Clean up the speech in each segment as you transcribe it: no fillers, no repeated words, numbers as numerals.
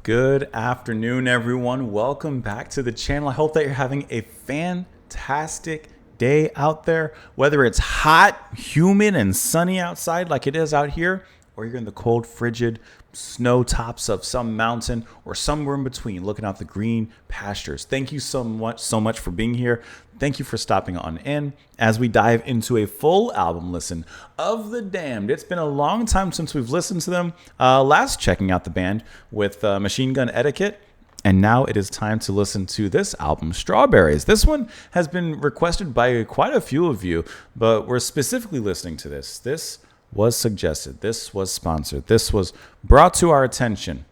Good afternoon, everyone. Welcome back to the channel. I hope that you're having a fantastic day out there, whether it's hot, humid, and sunny outside like it is out here, or you're in the cold, frigid snow tops of some mountain or somewhere in between looking out the green pastures. Thank you so much for being here. Thank you for stopping on in as we dive into a full album listen of The Damned. It's been a long time since we've listened to them. Last checking out the band with Machine Gun Etiquette. And now it is time to listen to this album, Strawberries. This one has been requested by quite a few of you, but we're specifically listening to this. This was suggested. This was sponsored. This was brought to our attention.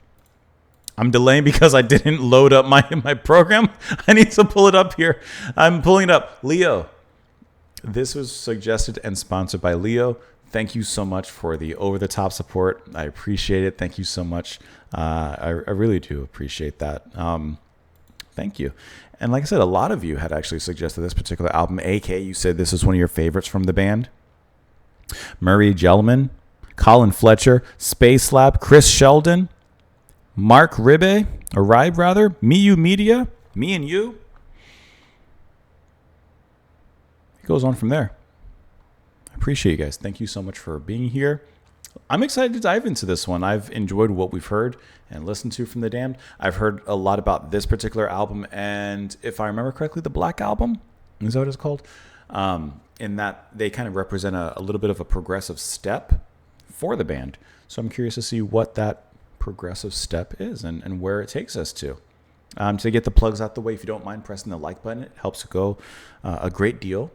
I'm delaying because I didn't load up my program. I need to pull it up here. I'm pulling it up. Leo. This was suggested and sponsored by Leo. Thank you so much for the over-the-top support. I appreciate it. Thank you so much. I really do appreciate that. Thank you. And like I said, a lot of you had actually suggested this particular album. AK, you said this is one of your favorites from the band. Murray Gelman, Colin Fletcher, Space Lab, Chris Sheldon, Mark Ribe, or Ribe rather, Miu Media, Me and You. It goes on from there. I appreciate you guys. Thank you so much for being here. I'm excited to dive into this one. I've enjoyed what we've heard and listened to from The Damned. I've heard a lot about this particular album, and if I remember correctly, the Black Album, is that what it's called? In that they kind of represent a little bit of a progressive step for the band. So I'm curious to see what that progressive step is and where it takes us to. To get the plugs out the way, if you don't mind pressing the like button, it helps go a great deal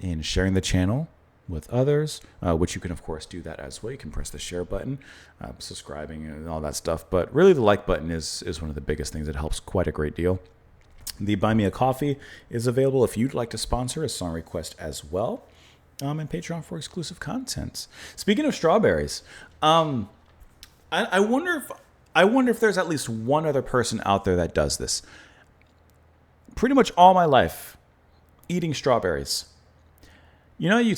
in sharing the channel with others, which you can, of course, do that as well. You can press the share button, subscribing, and all that stuff. But really, the like button is one of the biggest things that helps quite a great deal. The Buy Me a Coffee is available if you'd like to sponsor a song request as well, and Patreon for exclusive content. Speaking of strawberries, I wonder if there's at least one other person out there that does this. Pretty much all my life, eating strawberries. You know, you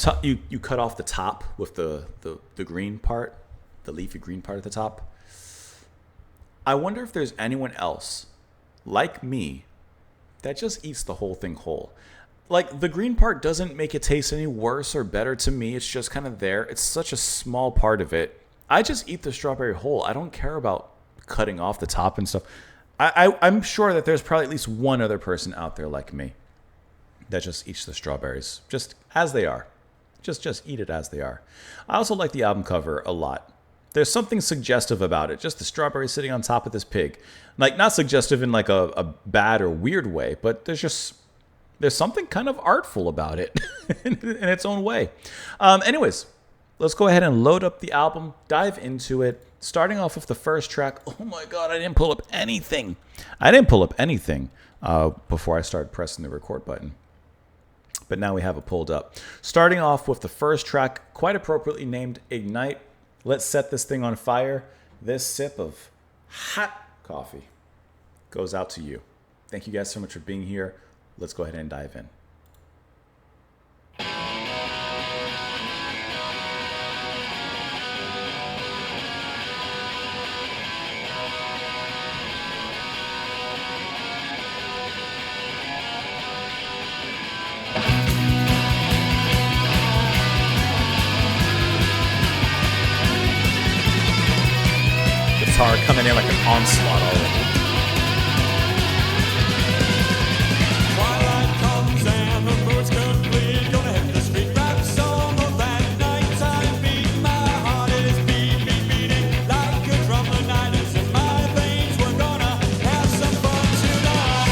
cut off the top with the green part, the leafy green part at the top. I wonder if there's anyone else like me that just eats the whole thing whole. Like, the green part doesn't make it taste any worse or better to me. It's just kind of there. It's such a small part of it. I just eat the strawberry whole. I don't care about cutting off the top and stuff. I'm sure that there's probably at least one other person out there like me that just eats the strawberries just as they are. Just eat it as they are. I also like the album cover a lot. There's something suggestive about it. Just the strawberry sitting on top of this pig. Like, not suggestive in like a bad or weird way, but there's something kind of artful about it in its own way. Anyways, let's go ahead and load up the album, dive into it. Starting off with the first track. Oh my God, I didn't pull up anything. Before I started pressing the record button. But now we have it pulled up. Starting off with the first track, quite appropriately named Ignite. Let's set this thing on fire. This sip of hot coffee goes out to you. Thank you guys so much for being here. Let's go ahead and dive in. Guitar coming in like an onslaught already. Twilight comes and the mood's complete. Gonna hit the street rap song of that nighttime beat. My heart is beating like a drum. The night is in my veins. We're gonna have some fun tonight.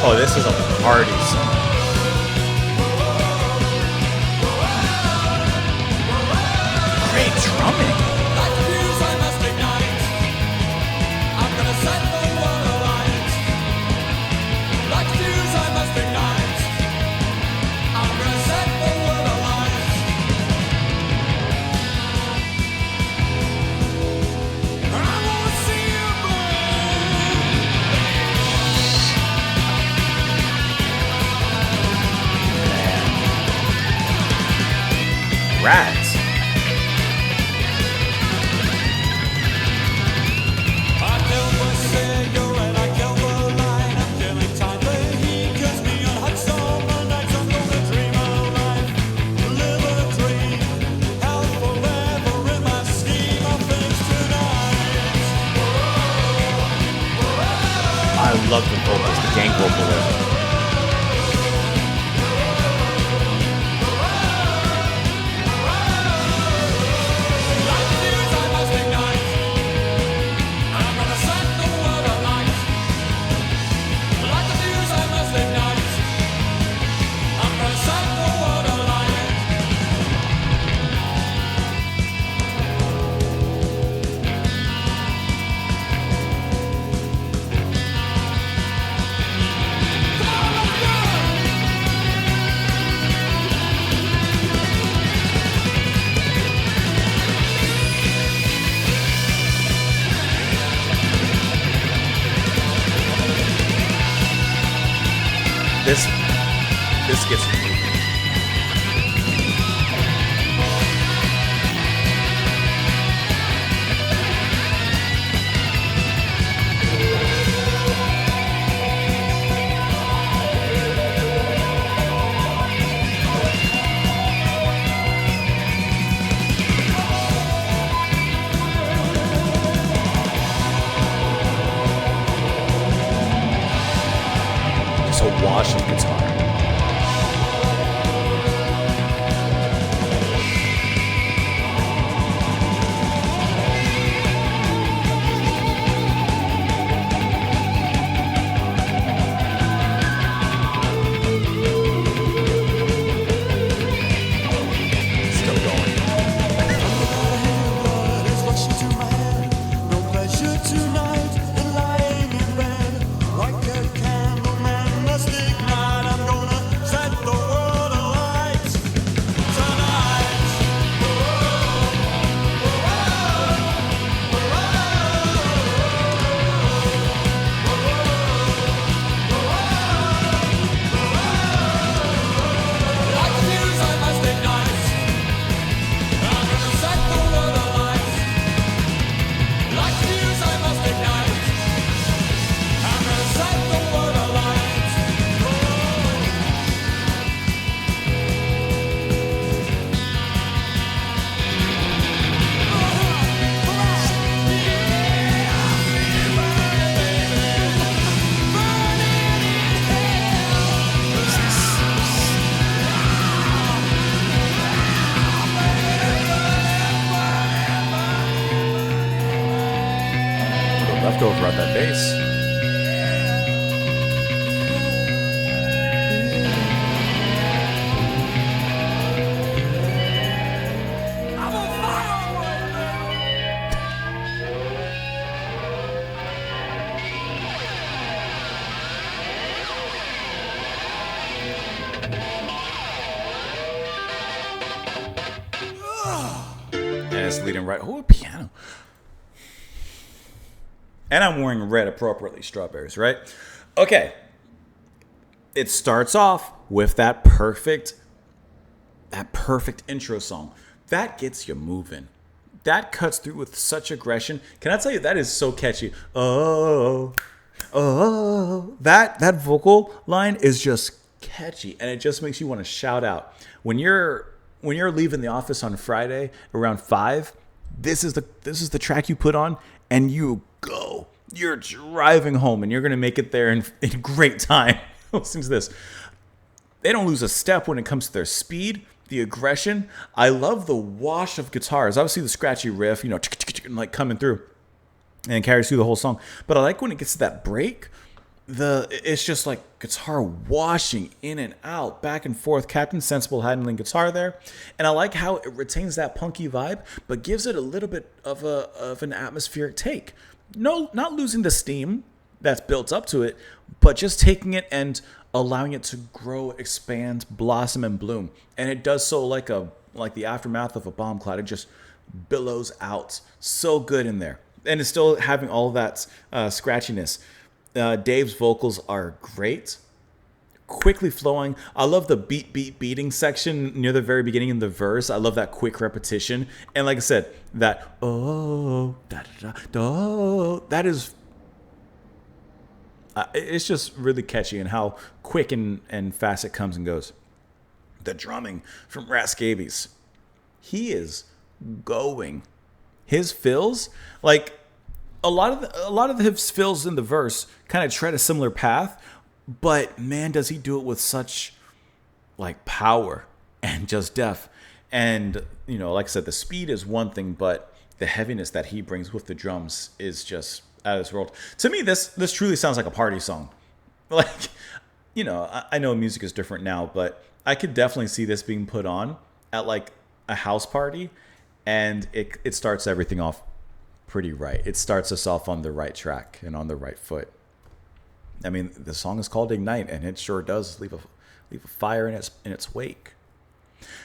Oh, this is a party song. Great drumming. Like the fuse I must ignite. I'm gonna set the world alight. Like the fuse I must ignite. I'm gonna set the world alight. And I wanna see you burn. Rats. love the vocals, the gang vocal there. Like the fuse I must ignite. I'm gonna set the world alight. Like the fuse I must ignite. I'm gonna set the world alight. This gets me. It's a wash of guitar. Still going. Blood is rushing to my head. No pleasure tonight in lying in bed. Like a candle man must ignite. I'm gonna set the world alight tonight. Like the fuse I must ignite. I'm gonna set the world alight. Like the fuse I must ignite. I'm gonna set the world alight. The leftover at that bass. I'm on fire! And it's leading right. Oh, piano. And I'm wearing red appropriately, strawberries, right? Okay. It starts off with that perfect intro song. That gets you moving. That cuts through with such aggression. Can I tell you, that is so catchy. Oh, that vocal line is just catchy, and it just makes you want to shout out. When you're leaving the office on Friday around 5, this is the track you put on, and you go. You're driving home, and you're gonna make it there in great time. Listen to this. They don't lose a step when it comes to their speed, the aggression. I love the wash of guitars. Obviously, the scratchy riff, like coming through, and carries through the whole song. But I like when it gets to that break. It's just like guitar washing in and out, back and forth. Captain Sensible handling guitar there, and I like how it retains that punky vibe, but gives it a little bit of an atmospheric take. No, not losing the steam that's built up to it, but just taking it and allowing it to grow, expand, blossom, and bloom. And it does so like the aftermath of a bomb cloud. It just billows out so good in there, and it's still having all of that scratchiness. Dave's vocals are great, quickly flowing. I love the beating section near the very beginning in the verse. I love that quick repetition, and like I said, that that is. It's just really catchy and how quick and fast it comes and goes. The drumming from Rat Scabies. He is going. His fills, like, a lot of his fills in the verse kind of tread a similar path, but man, does he do it with such like power and just depth. And like I said, the speed is one thing, but the heaviness that he brings with the drums is just out of this world. To me, this truly sounds like a party song. Like, I know music is different now, but I could definitely see this being put on at like a house party, and it starts everything off pretty right. It starts us off on the right track and on the right foot. I mean, the song is called Ignite, and it sure does leave a fire in its wake.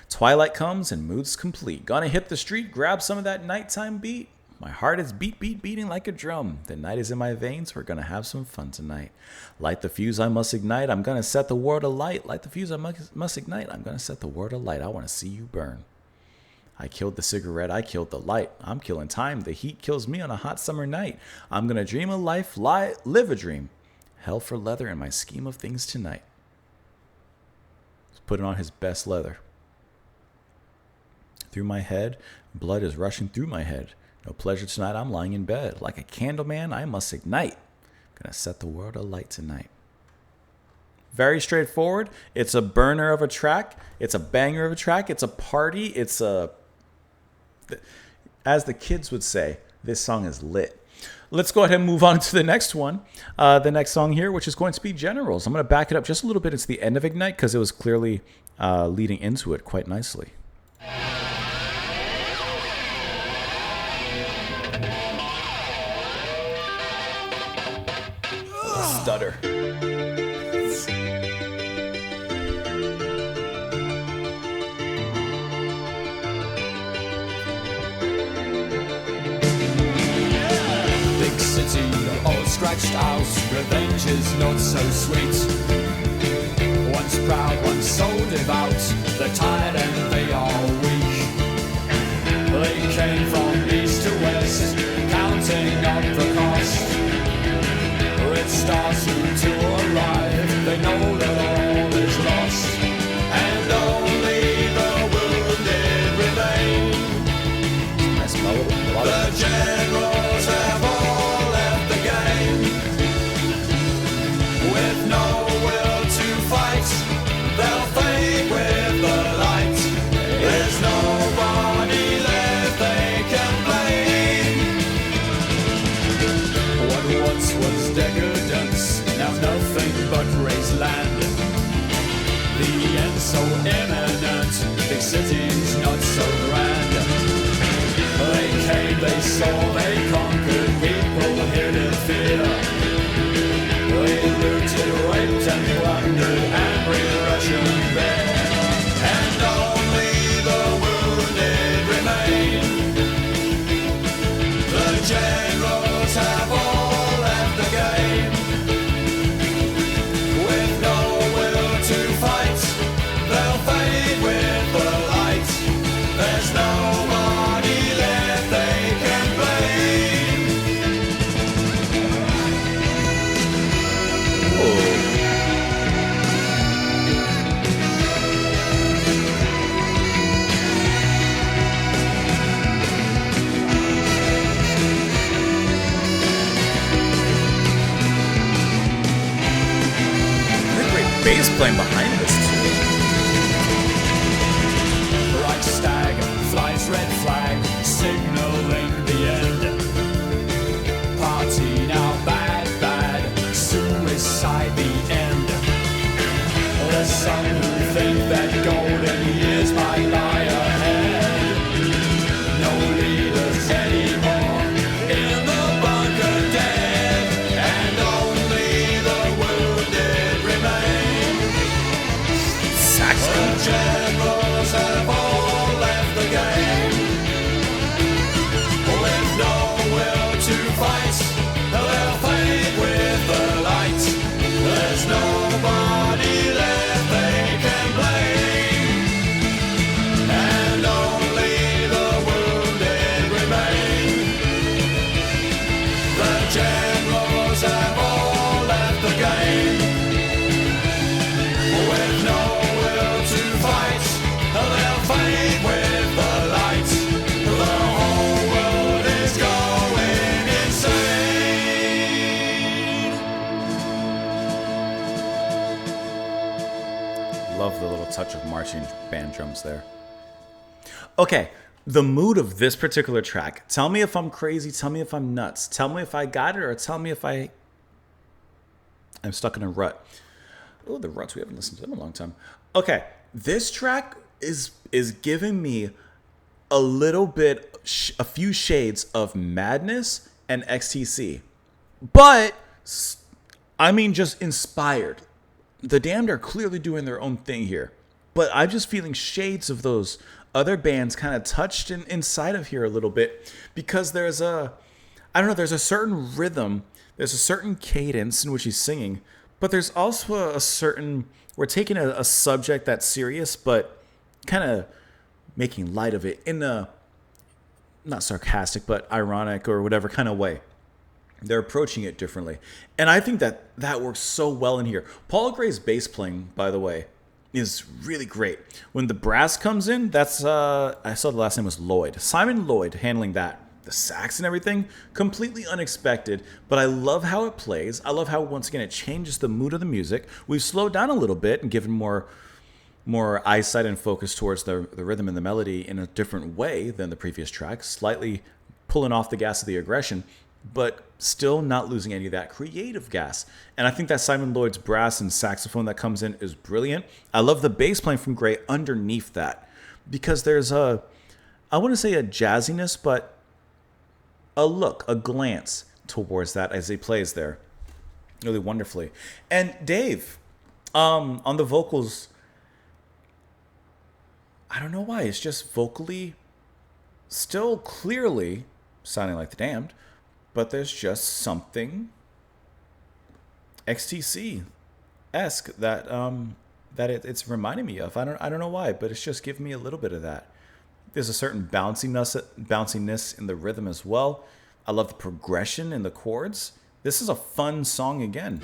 Twilight comes and mood's complete. Gonna hit the street, grab some of that nighttime beat. My heart is beating like a drum. The night is in my veins. We're gonna have some fun tonight. Light the fuse, I must ignite. I'm gonna set the world alight. Light the fuse, I must ignite. I'm gonna set the world alight. I wanna see you burn. I killed the cigarette. I killed the light. I'm killing time. The heat kills me on a hot summer night. I'm gonna dream a life, live a dream. Hell for leather in my scheme of things tonight. He's putting on his best leather. Through my head, blood is rushing through my head. No pleasure tonight, I'm lying in bed. Like a candle man, I must ignite. Gonna set the world alight tonight. Very straightforward. It's a burner of a track. It's a banger of a track. It's a party. It's as the kids would say, this song is lit. Let's go ahead and move on to the next one. The next song here, which is going to be Generals. I'm going to back it up just a little bit. It's the end of Ignite because it was clearly leading into it quite nicely. Stutter. Big city, all scratched out, revenge is not so sweet. Once proud, once so devout, they're tired and they are weak. They came from east to west, counting up the cost. It starts to arrive, they know that all is lost, and only the wounded remain. Nice melody. The generals have all left the game. With no will to fight, they'll fade with the light. There's nobody left they can blame. What once was decadence, now nothing but raised land. The end so imminent, big cities not so grand. They came, they saw, they conquered, people hid in fear. They looted, raped and plundered every Russian bear. And only the wounded remain. The generals have all left the game. With no will to fight, they'll fade with the light. There's nobody left they can blame. What a great bass playing behind this too. Reichstag flies red flag, signaling the end. Party now bad, bad, suicide the end. There's some who think that golden years might lie ahead. No leaders anymore in the bunker dead, and only the wounded remain. touch of marching band drums there. Okay, the mood of this particular track. Tell me if I'm crazy. Tell me if I'm nuts. Tell me if I got it, or tell me if I'm stuck in a rut. Oh, the ruts. We haven't listened to them in a long time. Okay, this track is giving me a little bit, a few shades of Madness and XTC. But, I mean, just inspired. The Damned are clearly doing their own thing here. But I'm just feeling shades of those other bands kind of touched inside of here a little bit. Because there's a certain rhythm. There's a certain cadence in which he's singing. But there's also a certain, we're taking a subject that's serious, but kind of making light of it in a, not sarcastic, but ironic or whatever kind of way. They're approaching it differently. And I think that works so well in here. Paul Gray's bass playing, by the way, is really great. When the brass comes in, that's, I saw the last name was Lloyd. Simon Lloyd handling that. The sax and everything, completely unexpected, but I love how it plays. I love how, once again, it changes the mood of the music. We've slowed down a little bit and given more eyesight and focus towards the rhythm and the melody in a different way than the previous track, slightly pulling off the gas of the aggression, but still not losing any of that creative gas. And I think that Simon Lloyd's brass and saxophone that comes in is brilliant. I love the bass playing from Gray underneath that, because there's I wouldn't say a jazziness, but a look, a glance towards that as he plays there really wonderfully. And Dave, on the vocals, I don't know why, it's just vocally still clearly sounding like the Damned, but there's just something XTC-esque that it's reminding me of. I don't know why, but it's just giving me a little bit of that. There's a certain bounciness in the rhythm as well. I love the progression in the chords. This is a fun song again.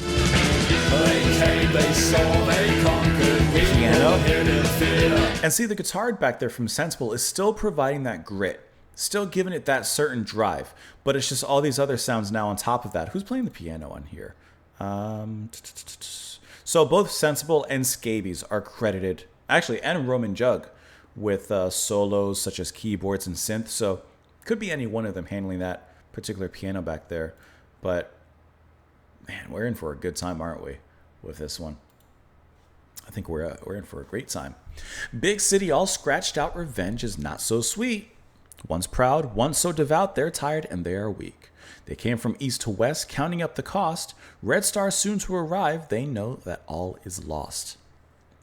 Piano. And see, the guitar back there from Sensible is still providing that grit, still giving it that certain drive, but it's just all these other sounds now on top of that. Who's playing the piano on here? So both Sensible and Scabies are credited, actually, and Roman Jug, with solos such as keyboards and synth. So could be any one of them handling that particular piano back there. But man, we're in for a good time, aren't we, with this one? I think we're in for a great time. Big City all scratched out, revenge is not so sweet. Once proud, once so devout, they're tired and they are weak. They came from east to west, counting up the cost. Red Star soon to arrive, they know that all is lost.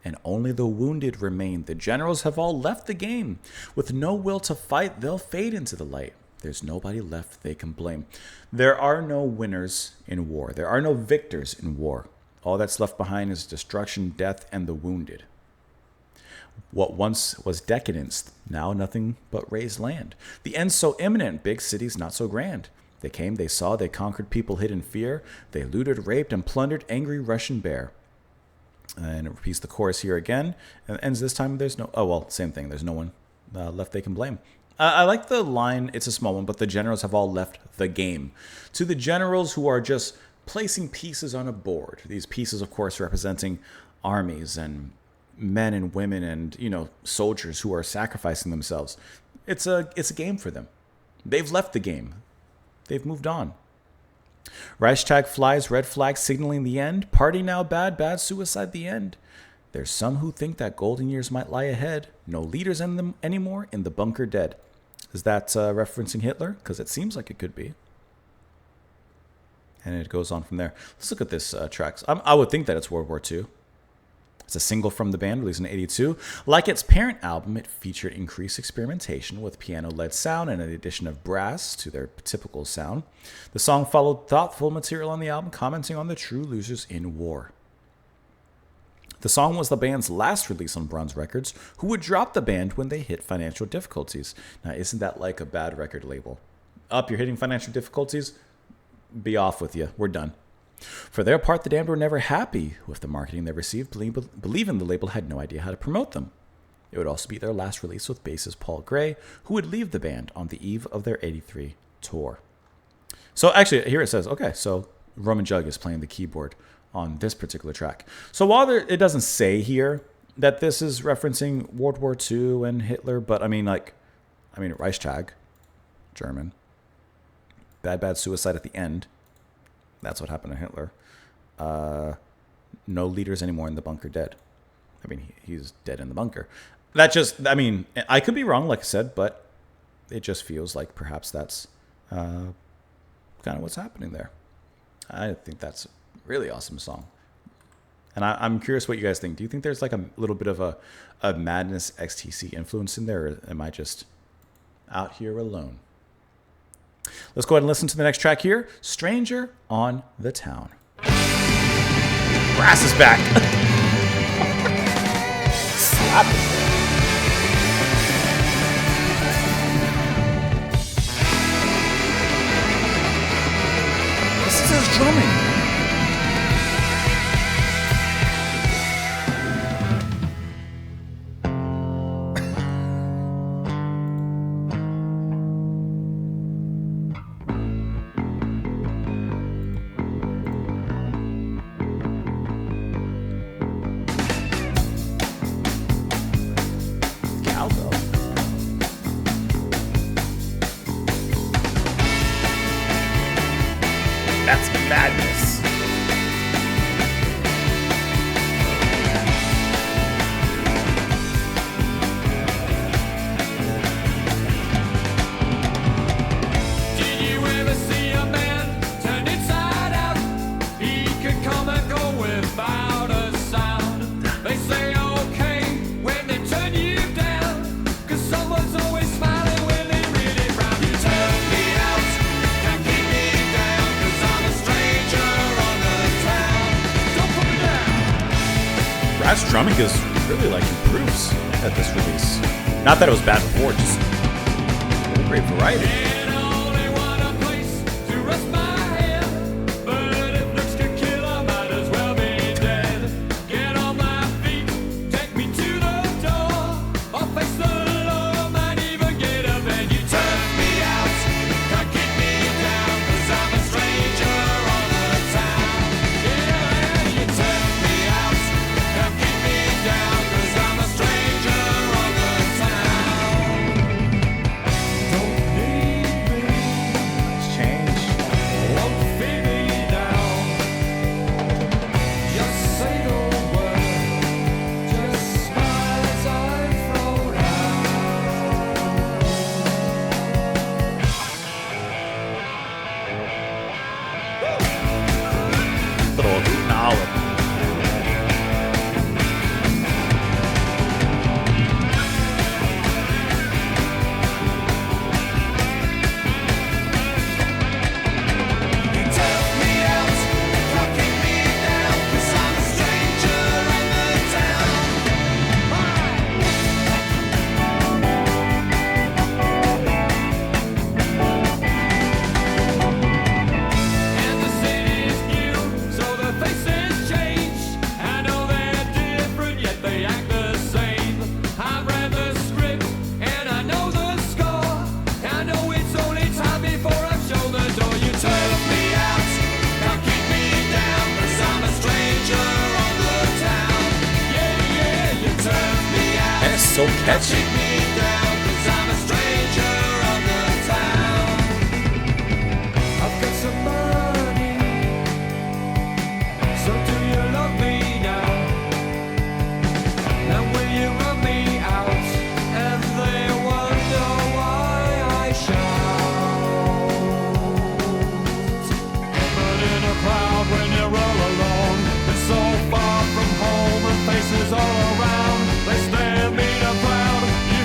And only the wounded remain. The generals have all left the game. With no will to fight, they'll fade into the light. There's nobody left they can blame. There are no winners in war. There are no victors in war. All that's left behind is destruction, death, and the wounded. What once was decadence, now nothing but raised land. The end's so imminent, big cities not so grand. They came, they saw, they conquered people hid in fear. They looted, raped, and plundered angry Russian bear. And it repeats the chorus here again. And ends this time, there's no... Oh, well, same thing. There's no one left they can blame. I like the line, it's a small one, but the generals have all left the game. To the generals who are just placing pieces on a board. These pieces, of course, representing armies and men and women and, soldiers who are sacrificing themselves. It's a game for them. They've left the game. They've moved on. Reichstag flies, red flag signaling the end. Party now bad, bad suicide the end. There's some who think that golden years might lie ahead. No leaders in them anymore, in the bunker dead. Is that referencing Hitler? Because it seems like it could be. And it goes on from there. Let's look at this track. I would think that it's World War II. It's a single from the band released in '82. Like its parent album, it featured increased experimentation with piano-led sound and an addition of brass to their typical sound. The song followed thoughtful material on the album, commenting on the true losers in war. The song was the band's last release on Bronze Records, who would drop the band when they hit financial difficulties. Now, isn't that like a bad record label? Up, you're hitting financial difficulties? Be off with you. We're done. For their part, the Damned were never happy with the marketing they received, believing the label had no idea how to promote them. It would also be their last release with bassist Paul Gray, who would leave the band on the eve of their '83 tour. So actually, here it says, okay, so Roman Jug is playing the keyboard on this particular track. So while it doesn't say here that this is referencing World War II and Hitler, but I mean, Reichstag, German. Bad suicide at the end. That's what happened to Hitler. No leaders anymore in the bunker, dead. I mean, he's dead in the bunker. I could be wrong, like I said, but it just feels like perhaps that's kind of what's happening there. I think that's a really awesome song. And I'm curious what you guys think. Do you think there's like a little bit of a Madness XTC influence in there, or am I just out here alone? Let's go ahead and listen to the next track here, Stranger on the Town. Brass is back. Slap it. This is his drumming. That's madness. Did you ever see a man turn inside out? He could come and go without a sound. They say okay when they turn you down, 'cause someone's always smiling when they really frown. You turn me out, can't keep me down, 'cause I'm a stranger on the town. Don't put me down. Brass drumming is really like improves at this release. Not that it was bad before, just great variety. And I only want a place to rest my head, but if looks could kill, I might as well be dead. Get on my feet, take me to the door. I'll face the law, might even get up, and you turn me out. Can't keep me down, 'cause I'm a stranger on the town. Yeah, you turn me out. Can't keep me down, 'cause I'm a stranger on the town. Don't need me. Nice change. Won't feed me down. Just say the word. Just smile as I throw down. Little knowledge. You turn me out, can't keep me down, 'cause I'm a stranger in the town. And the city's new, so the faces change. I know they're different, yet they act the same. I've read the script, and I know the score. I know it's only time before I show the door. You turn me out, can't keep me down, 'cause I'm a stranger on the town. Yeah, yeah, you turn me out. And it's so catchy. Keep me down, 'cause I'm a stranger on the town. I've got some money, so do you love me now? And will you run me out? And they wonder why I shout. But in a crowd when you're all alone, it's so far from home and faces all around. They stare mean and proud. You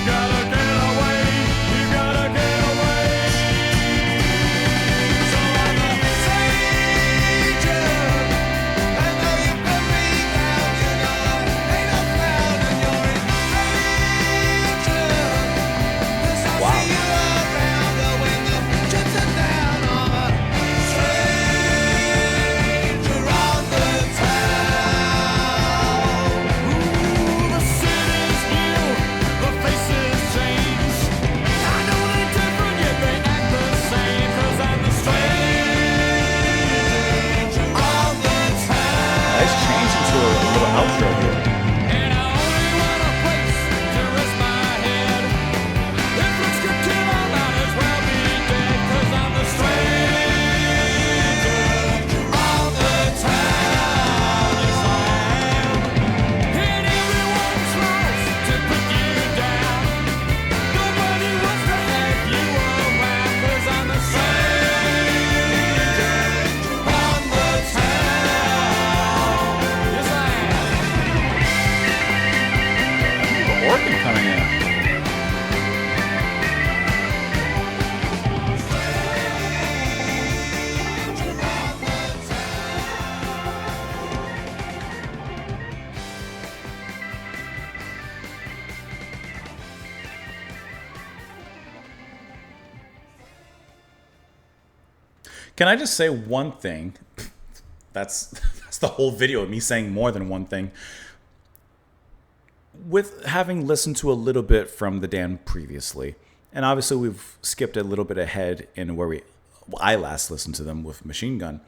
Can I just say one thing? That's the whole video of me saying more than one thing. With having listened to a little bit from the Damned previously, and obviously we've skipped a little bit ahead in where I last listened to them with Machine Gun.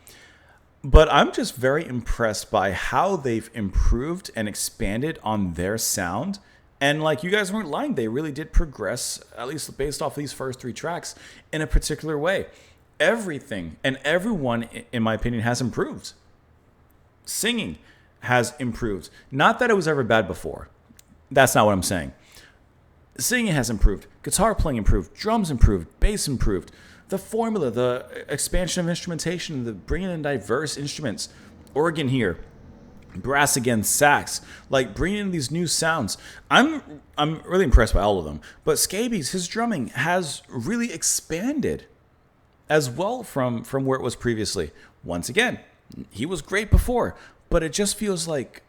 But I'm just very impressed by how they've improved and expanded on their sound. And like, you guys weren't lying, they really did progress, at least based off these first 3 tracks, in a particular way. Everything and everyone, in my opinion, has improved. Singing has improved. Not that it was ever bad before. That's not what I'm saying. Singing has improved. Guitar playing improved. Drums improved. Bass improved. The formula, the expansion of instrumentation, the bringing in diverse instruments, organ here, brass again, sax, like bringing in these new sounds. I'm really impressed by all of them. But Scabies, his drumming has really expanded as well from where it was previously. Once again, he was great before, but it just feels like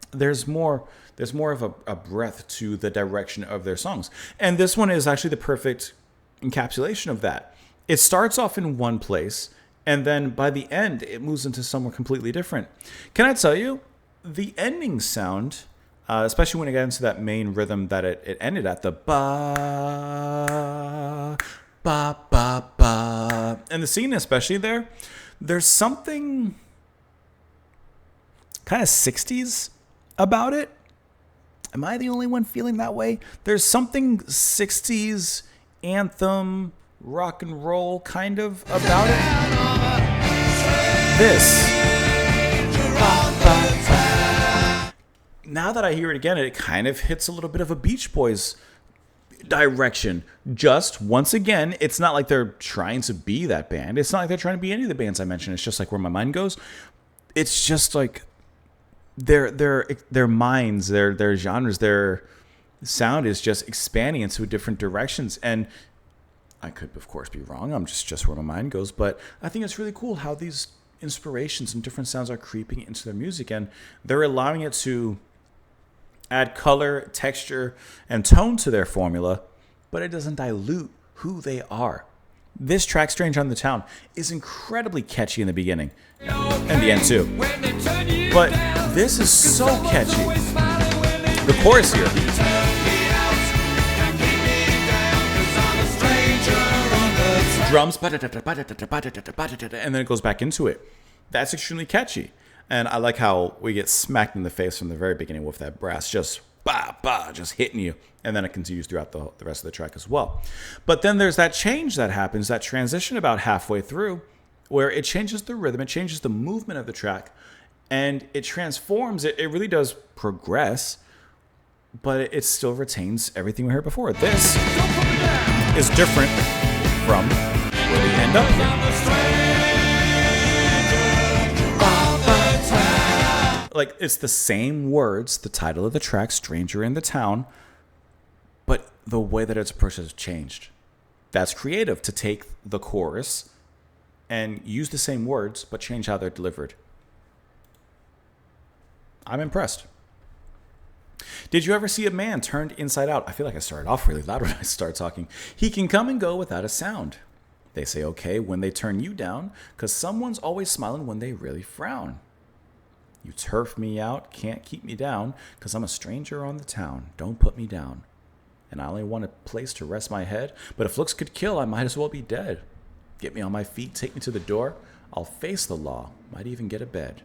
there's more of a breadth to the direction of their songs. And this one is actually the perfect encapsulation of that. It starts off in one place, and then by the end, it moves into somewhere completely different. Can I tell you, the ending sound, especially when it got into that main rhythm that it ended at, the ba, ba, ba, ba, and the scene especially there's something kind of 60s about it. Am I the only one feeling that way? There's something 60s anthem, rock and roll kind of about it. This. Now that I hear it again, it kind of hits a little bit of a Beach Boys direction. Just, once again, it's not like they're trying to be that band. It's not like they're trying to be any of the bands I mentioned. It's just like where my mind goes. It's just like their minds, their genres, their sound is just expanding into different directions. And I could, of course, be wrong. I'm just where my mind goes. But I think it's really cool how these inspirations and different sounds are creeping into their music. And they're allowing it to add color, texture, and tone to their formula, but it doesn't dilute who they are. This track, Stranger on the Town, is incredibly catchy in the beginning. And the end, too. But this is so catchy. The chorus here. Drums, and then it goes back into it. That's extremely catchy. And I like how we get smacked in the face from the very beginning with that brass just ba ba just hitting you, and then it continues throughout the rest of the track as well. But then there's that change that happens, that transition about halfway through, where it changes the rhythm, it changes the movement of the track, and it transforms. It really does progress, but it still retains everything we heard before. This is different from where we end up. Like, it's the same words, the title of the track, Stranger in the Town, but the way that it's approached has changed. That's creative, to take the chorus and use the same words, but change how they're delivered. I'm impressed. Did you ever see a man turned inside out? I feel like I started off really loud when I start talking. He can come and go without a sound. They say okay when they turn you down, because someone's always smiling when they really frown. You turf me out, can't keep me down, because I'm a stranger on the town. Don't put me down. And I only want a place to rest my head, but if looks could kill, I might as well be dead. Get me on my feet, take me to the door. I'll face the law, might even get a bed.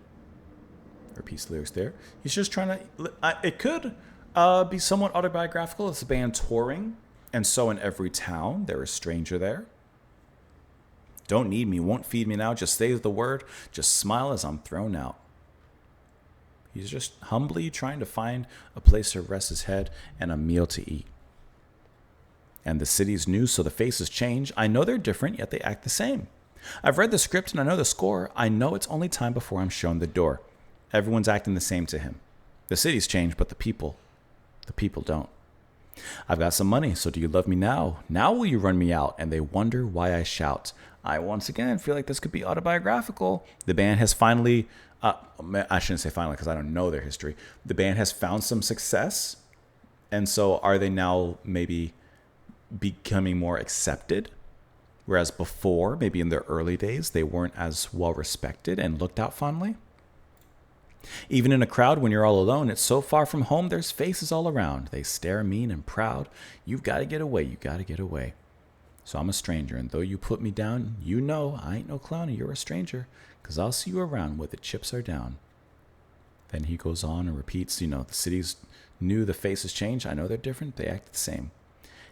Repeats the lyrics there. He's just trying to... it could be somewhat autobiographical. It's a band touring, and so in every town, there is a stranger there. Don't need me, won't feed me now, just say the word, just smile as I'm thrown out. He's just humbly trying to find a place to rest his head and a meal to eat. And the city's new, so the faces change. I know they're different, yet they act the same. I've read the script and I know the score. I know it's only time before I'm shown the door. Everyone's acting the same to him. The city's changed, but the people don't. I've got some money, so do you love me now? Now will you run me out? And they wonder why I shout. I once again feel like this could be autobiographical. The band has finally... I shouldn't say finally because I don't know their history. The band has found some success, and so are they now maybe becoming more accepted Whereas before, maybe in their early days, they weren't as well respected and looked out fondly. Even in a crowd when you're all alone, it's so far from home, there's faces all around. They stare mean and proud. You've got to get away, you got to get away. So I'm a stranger, and though you put me down, you know I ain't no clown, you're a stranger, 'cause I'll see you around where the chips are down. Then he goes on and repeats, the city's new, the faces change. I know they're different, they act the same.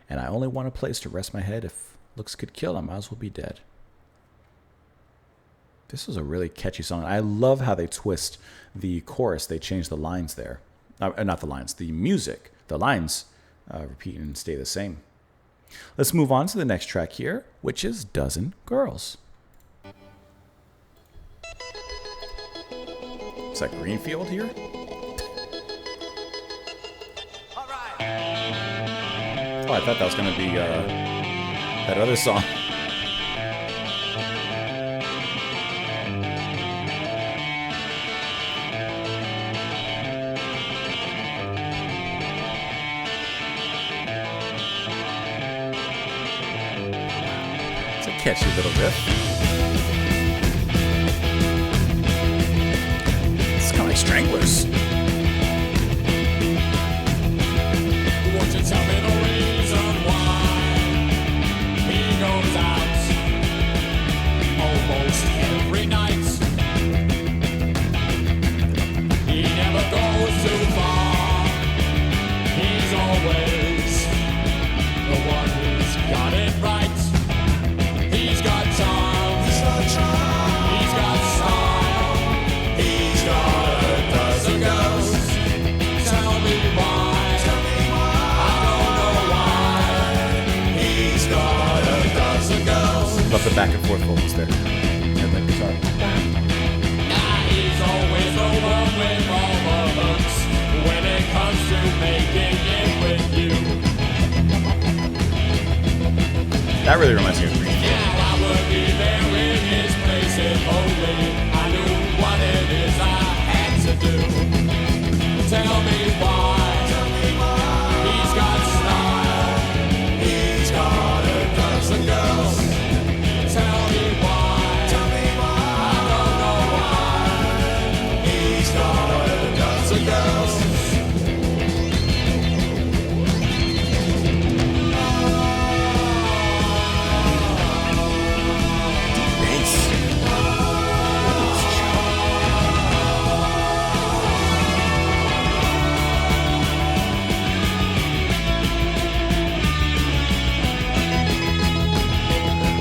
And I only want a place to rest my head. If looks could kill, I might as well be dead. This was a really catchy song. I love how they twist the chorus. They change the lines there. Not the lines, the music. The lines repeat and stay the same. Let's move on to the next track here, which is Dozen Girls. Is that Greenfield here? Oh, I thought that was going to be that other song. It's a catchy little riff. It's kind of like Stranglers. Won't you tell me the reason why he goes out almost every night? He never goes too far. He's always the one who's got it right. He's got charm. He's got style. He's got a dozen girls. Tell me why. Love the back and forth vocals there. And the guitar. He's always the one with all the hooks when it comes to making it with you. That really reminds me of Green. Yeah, I would be there in his place if only I knew what it is I had to do. Tell me why. He's got style. He's got a dozen girls. Tell me why. I don't know why. He's got a dozen girls.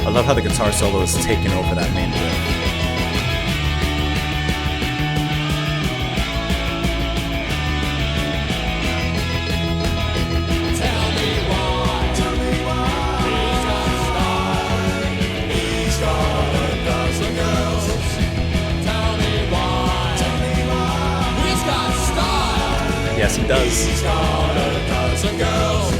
I love how the guitar solo is taking over that main riff. Tell me why. He's got style. He's got a dozen girls. Tell me why. He's got style. Yes, he does. He's got a dozen girls.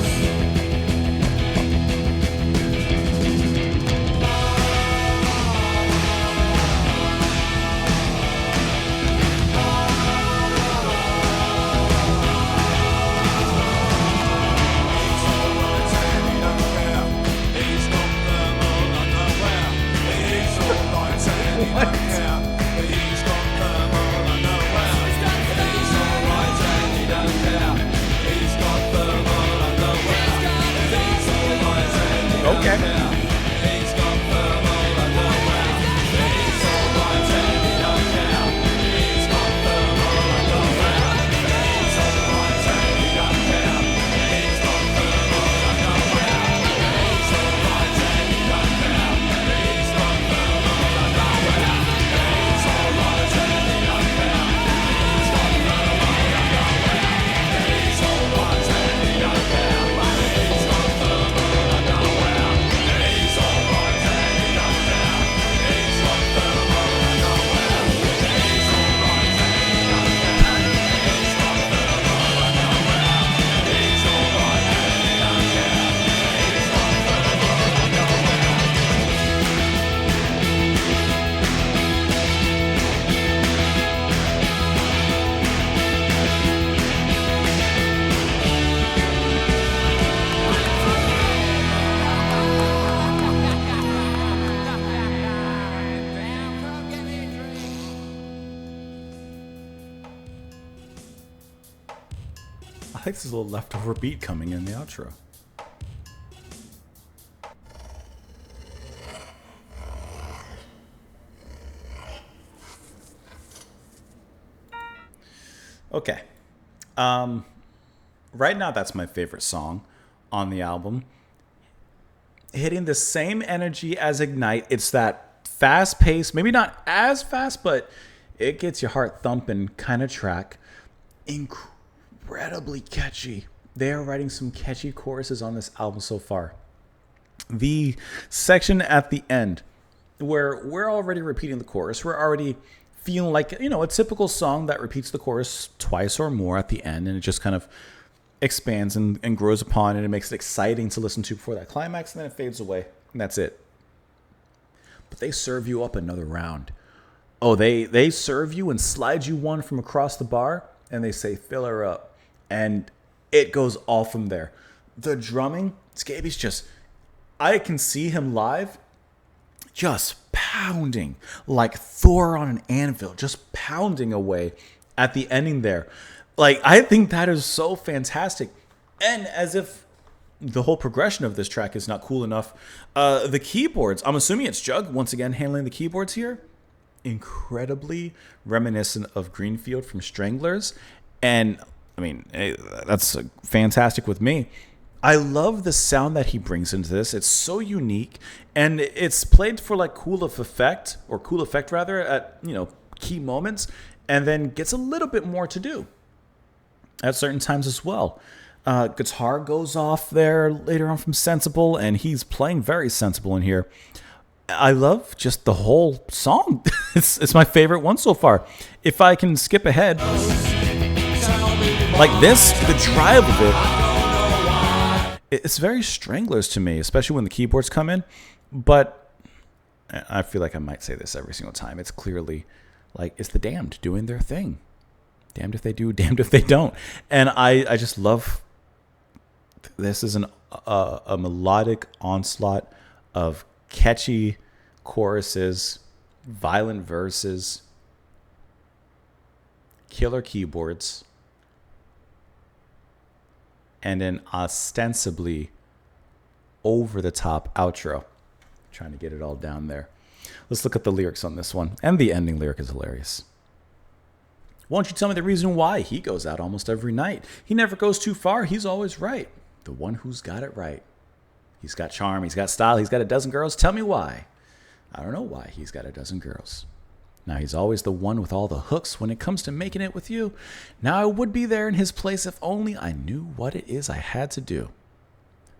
He's got like this little leftover beat coming in the outro. Okay. Right now, that's my favorite song on the album. Hitting the same energy as Ignite. It's that fast pace, maybe not as fast, but it gets your heart thumping kind of track. Incredibly catchy. They are writing some catchy choruses on this album so far. The section at the end where we're already repeating the chorus, we're already feeling like, you know, a typical song that repeats the chorus twice or more at the end, and it just kind of expands and grows upon it. It makes it exciting to listen to before that climax, and then it fades away, and that's it. But they serve you up another round. Oh, they serve you and slide you one from across the bar, and they say, fill her up. And it goes all from there. The drumming, Scabies just, I can see him live just pounding like Thor on an anvil, just pounding away at the ending there. Like, I think that is so fantastic. And as if the whole progression of this track is not cool enough, the keyboards, I'm assuming it's Jug once again handling the keyboards here, incredibly reminiscent of Greenfield from Stranglers. And I mean, that's fantastic with me. I love the sound that he brings into this. It's so unique, and it's played for like cool effect rather, at, you know, key moments, and then gets a little bit more to do at certain times as well. Guitar goes off there later on from Sensible, and he's playing very sensible in here. I love just the whole song. It's my favorite one so far. If I can skip ahead, like this, the drive of it's very Stranglers to me, especially when the keyboards come in. But I feel like I might say this every single time. It's clearly like it's the Damned doing their thing. Damned if they do, damned if they don't. And I just love this is a melodic onslaught of catchy choruses, violent verses, killer keyboards, and an ostensibly over-the-top outro. Trying to get it all down there. Let's look at the lyrics on this one. And the ending lyric is hilarious. Won't you tell me the reason why he goes out almost every night? He never goes too far. He's always right. The one who's got it right. He's got charm. He's got style. He's got a dozen girls. Tell me why. I don't know why he's got a dozen girls. Now he's always the one with all the hooks when it comes to making it with you. Now I would be there in his place if only I knew what it is I had to do.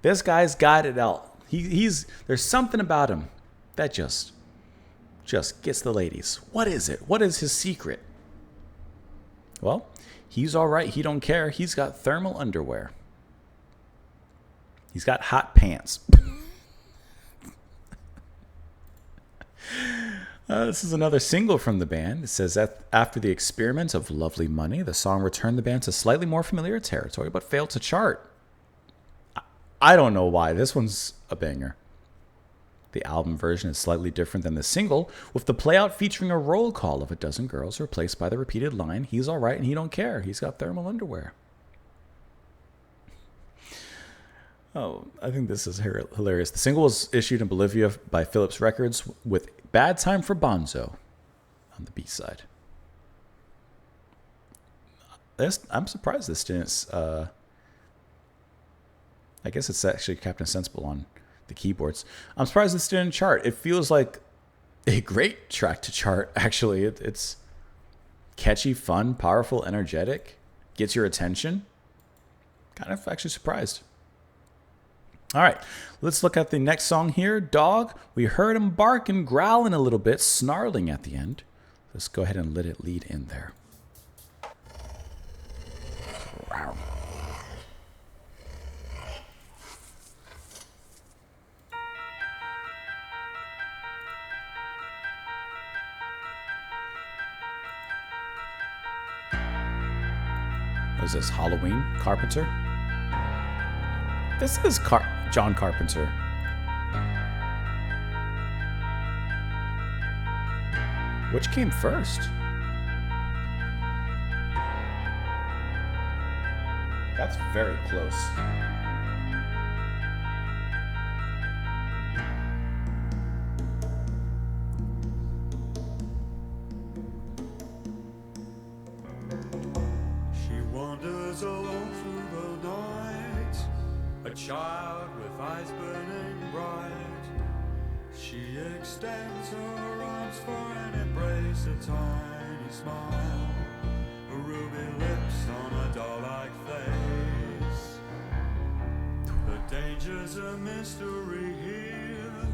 This guy's got it all. There's something about him that just gets the ladies. What is it? What is his secret? Well, he's all right. He don't care. He's got thermal underwear. He's got hot pants. This is another single from the band. It says that after the experiment of Lovely Money, the song returned the band to slightly more familiar territory, but failed to chart. I don't know why. This one's a banger. The album version is slightly different than the single, with the playout featuring a roll call of a dozen girls replaced by the repeated line, he's all right and he don't care. He's got thermal underwear. Oh, I think this is hilarious. The single was issued in Bolivia by Philips Records with Bad Time for Bonzo on the B-side. I'm surprised this didn't... I guess it's actually Captain Sensible on the keyboards. I'm surprised this didn't chart. It feels like a great track to chart, actually. It's catchy, fun, powerful, energetic, gets your attention. Kind of actually surprised. All right, let's look at the next song here, Dog. We heard him barking, growling a little bit, snarling at the end. Let's go ahead and let it lead in there. Wow. What is this, Halloween? Carpenter? This is John Carpenter. Which came first? That's very close. She wanders alone through the night, a child with eyes burning bright. She extends her arms for an embrace, a tiny smile, ruby lips on a doll-like face. The danger's a mystery here,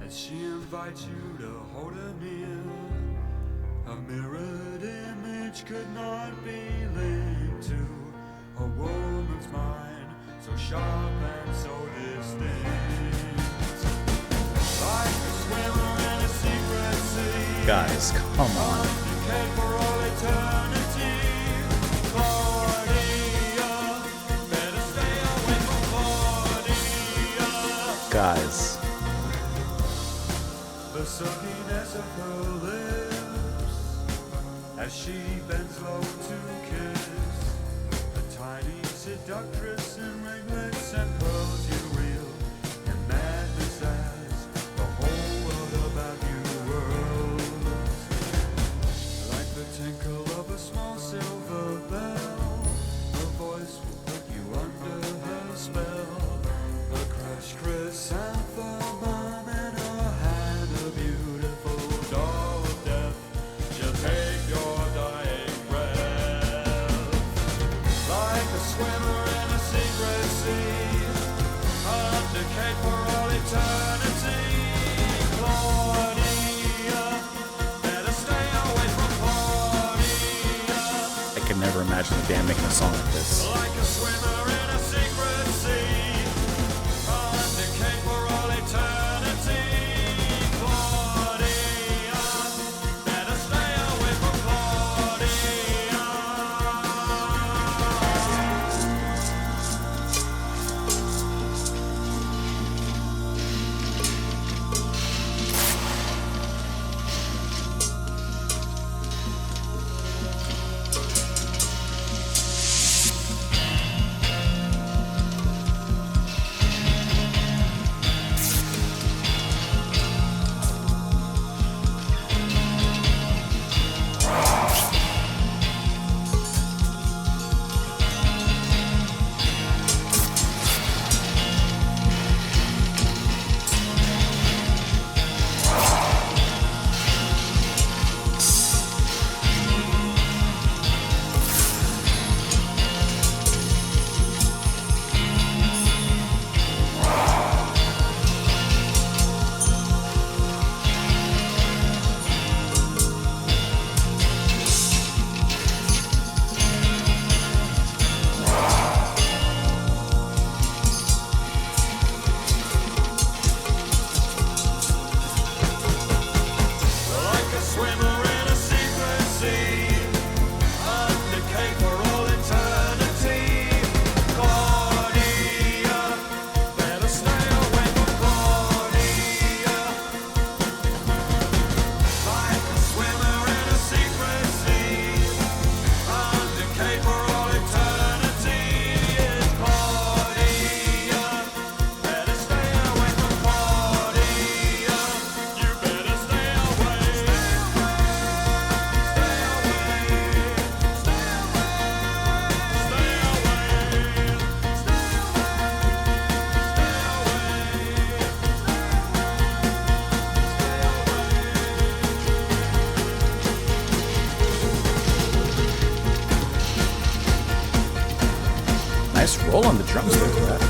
as she invites you to hold her near. A mirrored image could not be linked to a woman's mind, so sharp and so distinct. Like a swimmer in a secret sea. Guys, come on. Decay for all eternity. Claudia, better stay away from Claudia. Guys. The silkiness of her lips as she bends low to kiss. A tiny seductress in ringlets and pearls you reel in madness as the whole world about you whirls. Like the tinkle of a small silver bell, her voice will put you under her spell. A crushed chrysanthemum in her hand, a beautiful doll of death. She'll take your dying breath. Like a swimmer in a secret sea, undecayed for all eternity. Claudia, better stay away from Claudia. I could never imagine the band making a song like this. Like a swimmer in a secret sea, undecayed for all eternity. Claudia, better stay away from Claudia. Like a swimmer in a secret sea, undecayed for all eternity. Claudia, better stay away from Claudia. Like a swimmer in a secret sea, undecayed for all eternity. Claudia, better stay away from Claudia. You better stay away. Nice roll on the drums there, Brad.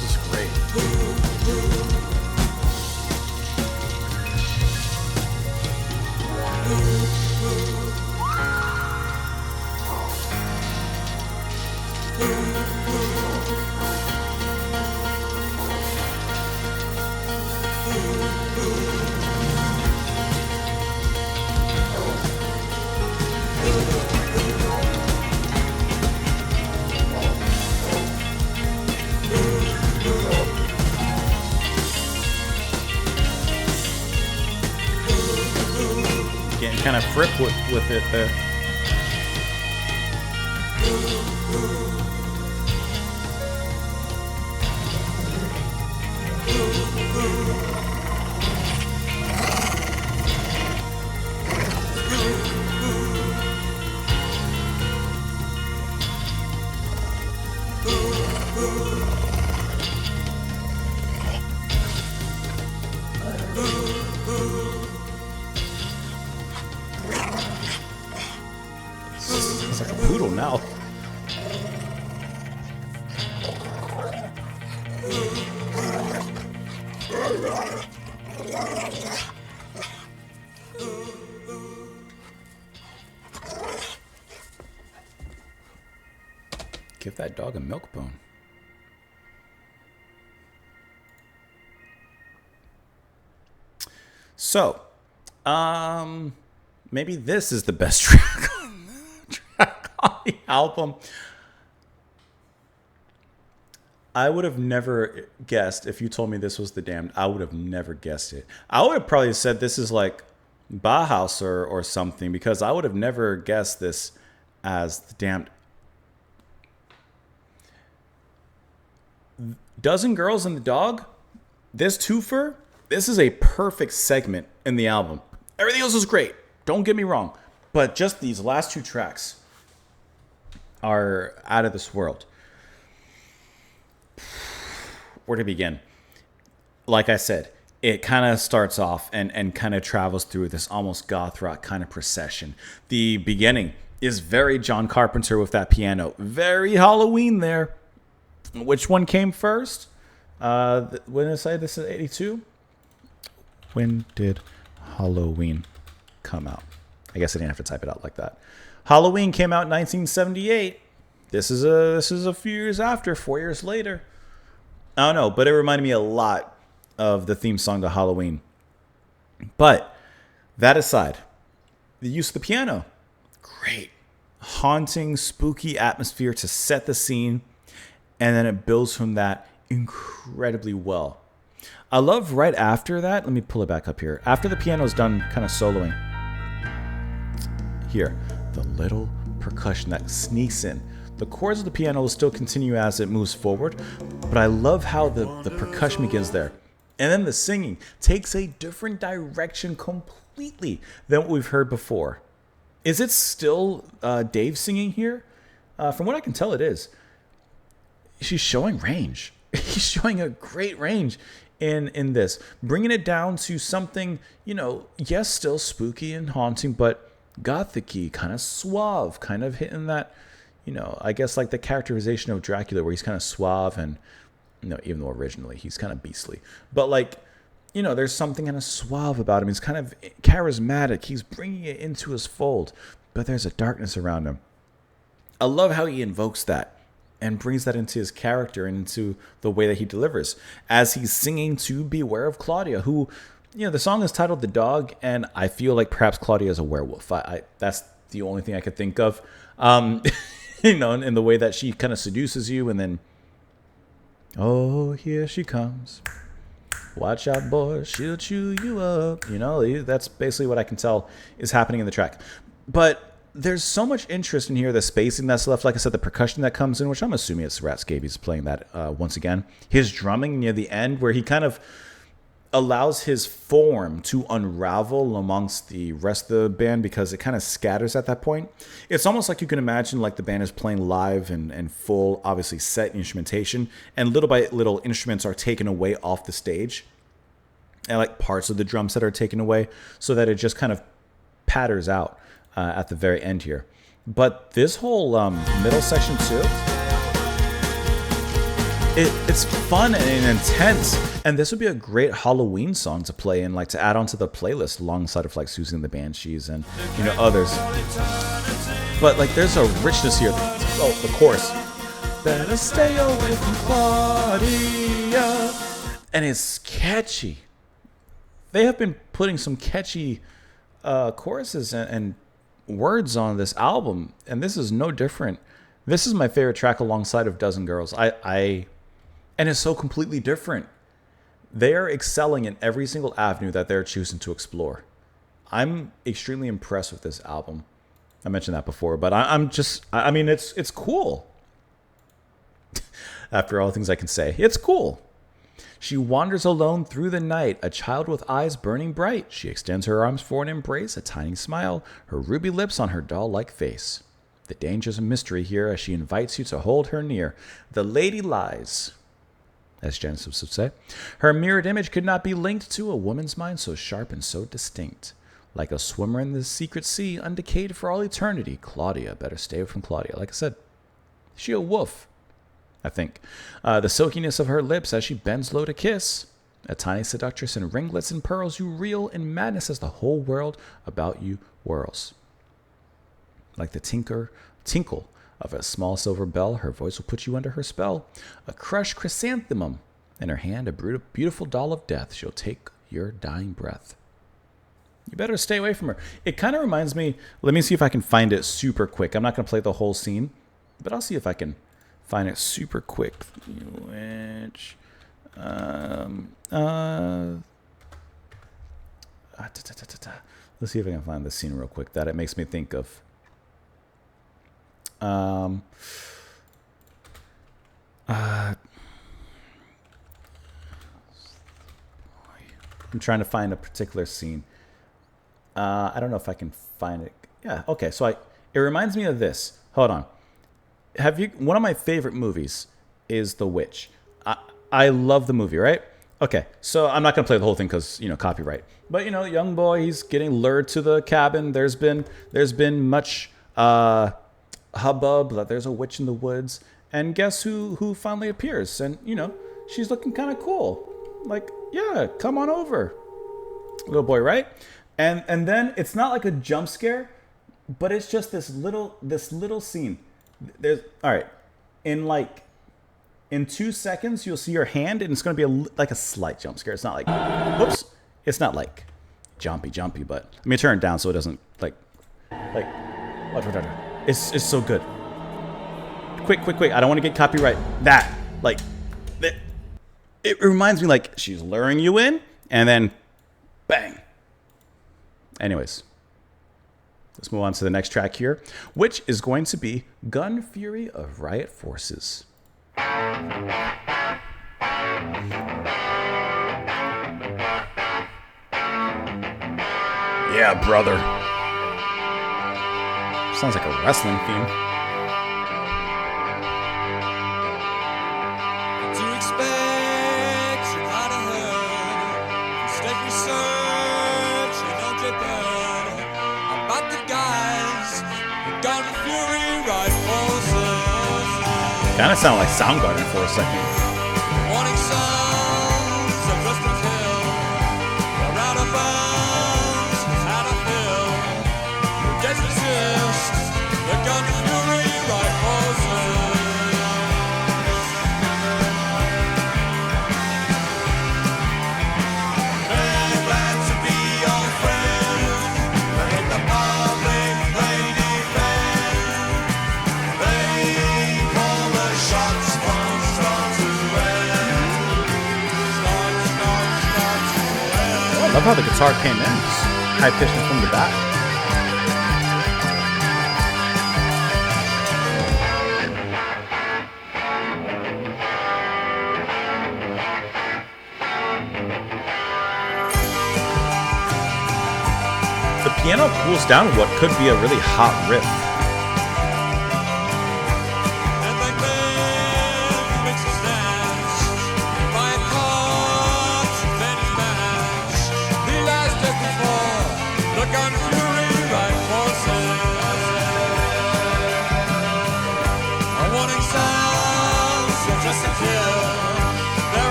This is great. Getting kind of fripp with it there. It's like a poodle now. Give that dog a milk bone. So, maybe this is the best track on the album. I would have never guessed if you told me this was The Damned. I would have never guessed it. I would have probably said this is like Bauhaus or something, because I would have never guessed this as The Damned. Dozen Girls and the Dog, this twofer, this is a perfect segment in the album. Everything else is great, don't get me wrong, but just these last two tracks are out of this world. Where to begin? Like I said, it kind of starts off and kind of travels through this almost goth rock kind of procession. The beginning is very John Carpenter with that piano. Very Halloween there. Which one came first? When did I say this is 82? When did Halloween come out? I guess I didn't have to type it out like that. Halloween came out in 1978. This is a few years after, 4 years later. I don't know, but it reminded me a lot of the theme song to Halloween. But that aside, the use of the piano, great. Haunting, spooky atmosphere to set the scene, and then it builds from that incredibly well. I love right after that, let me pull it back up here. After the piano's done kind of soloing, here, the little percussion that sneaks in. The chords of the piano will still continue as it moves forward, but I love how the percussion begins there. And then the singing takes a different direction completely than what we've heard before. Is it still Dave singing here? From what I can tell, it is. She's showing range. He's showing a great range in this. Bringing it down to something, yes, still spooky and haunting, but gothic-y, kind of suave, kind of hitting that, I guess like the characterization of Dracula where he's kind of suave and, even though originally he's kind of beastly. But like, there's something kind of suave about him. He's kind of charismatic. He's bringing it into his fold, but there's a darkness around him. I love how he invokes that and brings that into his character and into the way that he delivers as he's singing to Beware of Claudia, who, the song is titled The Dog, and I feel like perhaps Claudia is a werewolf. I that's the only thing I could think of. In the way that she kind of seduces you, and then, oh, here she comes. Watch out, boy, she'll chew you up. That's basically what I can tell is happening in the track. But there's so much interest in here, the spacing that's left. Like I said, the percussion that comes in, which I'm assuming it's Rat Scabies playing that once again. His drumming near the end, where he kind of allows his form to unravel amongst the rest of the band because it kind of scatters at that point. It's almost like you can imagine like the band is playing live and full, obviously set instrumentation, and little by little instruments are taken away off the stage. and like parts of the drum set are taken away so that it just kind of patters out at the very end here. But this whole middle section too, it's fun and intense, and this would be a great Halloween song to play and like to add onto the playlist alongside of like Susie and the Banshees and others. But like there's a richness here. Oh, the chorus. Better stay away from Claudia. And it's catchy. They have been putting some catchy choruses and words on this album, and this is no different. This is my favorite track alongside of Dozen Girls. And it's so completely different. They are excelling in every single avenue that they're choosing to explore. I'm extremely impressed with this album. I mentioned that before, but I mean, it's cool. After all things I can say, it's cool. She wanders alone through the night, a child with eyes burning bright. She extends her arms for an embrace, a tiny smile, her ruby lips on her doll-like face. The dangers and mystery here as she invites you to hold her near. The lady lies, as Genesis would say. Her mirrored image could not be linked to a woman's mind so sharp and so distinct. Like a swimmer in the secret sea, undecayed for all eternity. Claudia, better stay away from Claudia. Like I said, she a wolf, I think. The silkiness of her lips as she bends low to kiss. A tiny seductress in ringlets and pearls, you reel in madness as the whole world about you whirls. Like the tinkle of a small silver bell, her voice will put you under her spell. A crushed chrysanthemum in her hand, a beautiful doll of death. She'll take your dying breath. You better stay away from her. It kind of reminds me, let me see if I can find it super quick. I'm not going to play the whole scene, but I'll see if I can find it super quick. Which, let's see if I can find this scene real quick that it makes me think of. I'm trying to find a particular scene. I don't know if I can find it. Yeah, okay. So it reminds me of this. Hold on. One of my favorite movies is The Witch. I love the movie, right? Okay, so I'm not gonna play the whole thing because copyright. But young boy, he's getting lured to the cabin. There's been much hubbub that there's a witch in the woods, and guess who finally appears? And she's looking kind of cool. Like, yeah, come on over, little boy, right? And then it's not like a jump scare, but it's just this little scene. All right, in 2 seconds you'll see your hand, and it's going to be like a slight jump scare. It's not like, whoops, it's not like jumpy, but let me turn it down so it doesn't like. It's so good. Quick! I don't want to get copyright. It reminds me like she's luring you in, and then, bang. Anyways, let's move on to the next track here, which is going to be Gun Fury of Riot Forces. Yeah, brother. Sounds like a wrestling theme. To expect you not a herd. Mistake research, you don't get burned. About the guys who gun fury right forces. Kind of sound like Soundgarden for a second. Warning sounds of Western Hill. They're out of bounds, out of fill. Who gets resist? The gun fury right forces. They're glad to be your friend. Let the public play defend. They call the shots from start to end. Start to end. I love how the guitar came in. Just high pitched from the back. The piano cools down what could be a really hot riff. And they make mixes dance. By hearts of any man.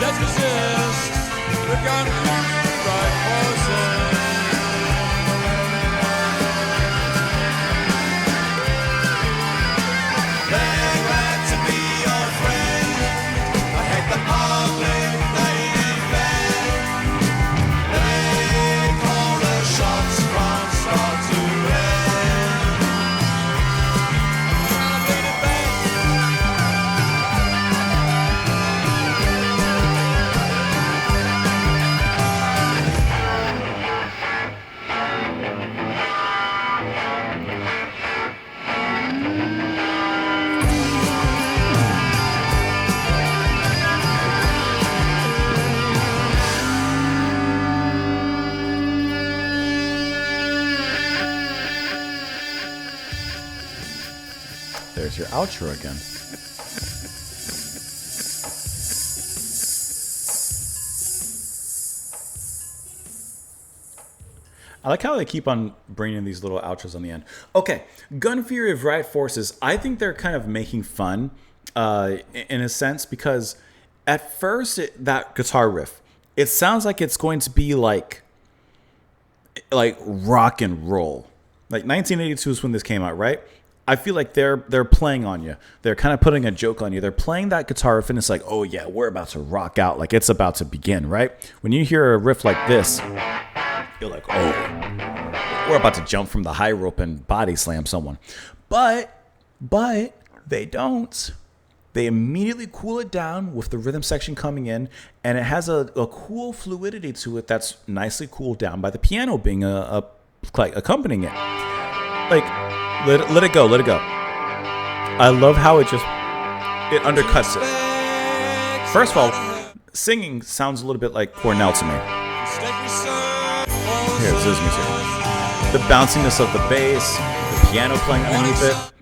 let's resist the gun right forces. They're glad to be your friend. I hate the public they defend. They call the shots from start to end. I bleed it back. There's your outro again. I like how they keep on bringing these little outros on the end. Okay, Gun Fury of Riot Forces. I think they're kind of making fun, in a sense, because at first that guitar riff, it sounds like it's going to be like rock and roll. Like 1982 is when this came out, right? I feel like they're playing on you. They're kind of putting a joke on you. They're playing that guitar riff, and it's like, oh yeah, we're about to rock out. Like it's about to begin, right? When you hear a riff like this, you're like, oh, we're about to jump from the high rope and body slam someone. But they don't. They immediately cool it down with the rhythm section coming in, and it has a cool fluidity to it that's nicely cooled down by the piano being like accompanying it. Like, let it go. I love how it undercuts it. First of all, singing sounds a little bit like Cornell to me. Here's his music. The bounciness of the bass, the piano playing underneath it.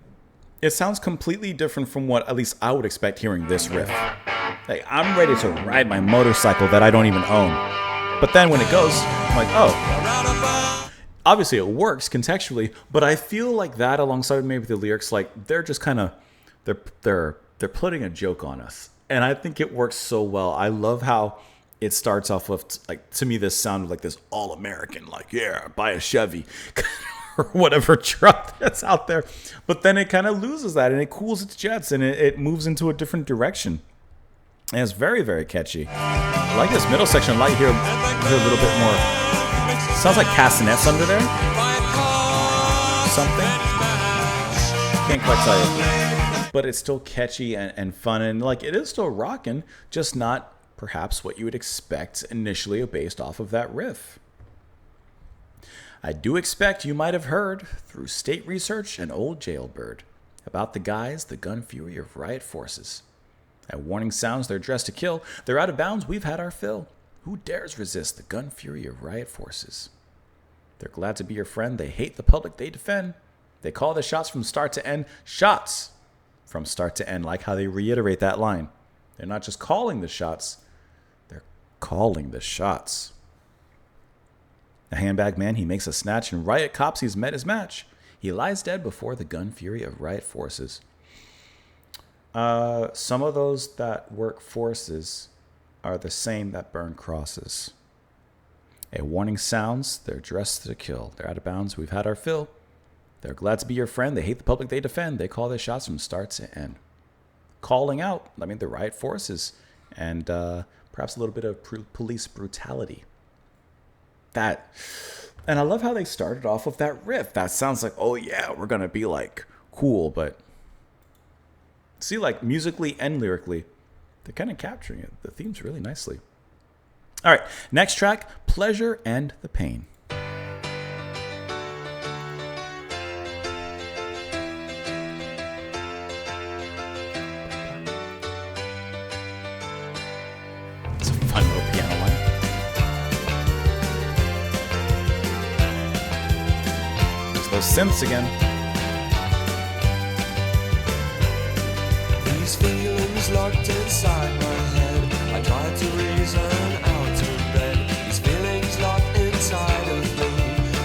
It sounds completely different from what at least I would expect hearing this riff. Like, I'm ready to ride my motorcycle that I don't even own. But then when it goes, I'm like, oh. Obviously it works contextually, but I feel like that alongside maybe the lyrics, like they're just kind of, they're putting a joke on us. And I think it works so well. I love how it starts off with, like, to me, this sounded like this all-American, like, yeah, buy a Chevy or whatever truck that's out there. But then it kind of loses that and it cools its jets and it moves into a different direction. And it's very, very catchy. I like this middle section. I like hear a little bit more. Sounds like castanets under there. Something. Can't quite tell you. But it's still catchy and fun. And like it is still rocking, just not perhaps what you would expect initially based off of that riff. I do expect you might have heard through state research and old jailbird about the guys, the Gun Fury of Riot Forces. At Warning Sounds, they're dressed to kill. They're out of bounds, we've had our fill. Who dares resist the Gun Fury of Riot Forces? They're glad to be your friend. They hate the public they defend. They call the shots from start to end. Shots from start to end. Like how they reiterate that line. They're not just calling the shots. They're calling the shots. A handbag man, he makes a snatch, and riot cops, he's met his match. He lies dead before the Gun Fury of Riot Forces. Some of those that work forces are the same that burn crosses. A warning sounds, they're dressed to kill. They're out of bounds, we've had our fill. They're glad to be your friend. They hate the public they defend. They call their shots from start to end. Calling out, I mean, the riot forces, and perhaps a little bit of police brutality. That, and I love how they started off with that riff. That sounds like, oh yeah, we're gonna be like cool, but see, like musically and lyrically, they're kind of capturing it. The theme's really nicely. All right, next track, Pleasure and the Pain. It's a fun little piano line. There's those synths again. These feelings locked inside my head. I try to reason out of bed. These feelings locked inside of me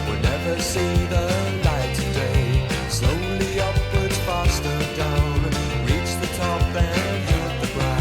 will never see the light today. Slowly upwards, faster down. Reach the top and hit the ground.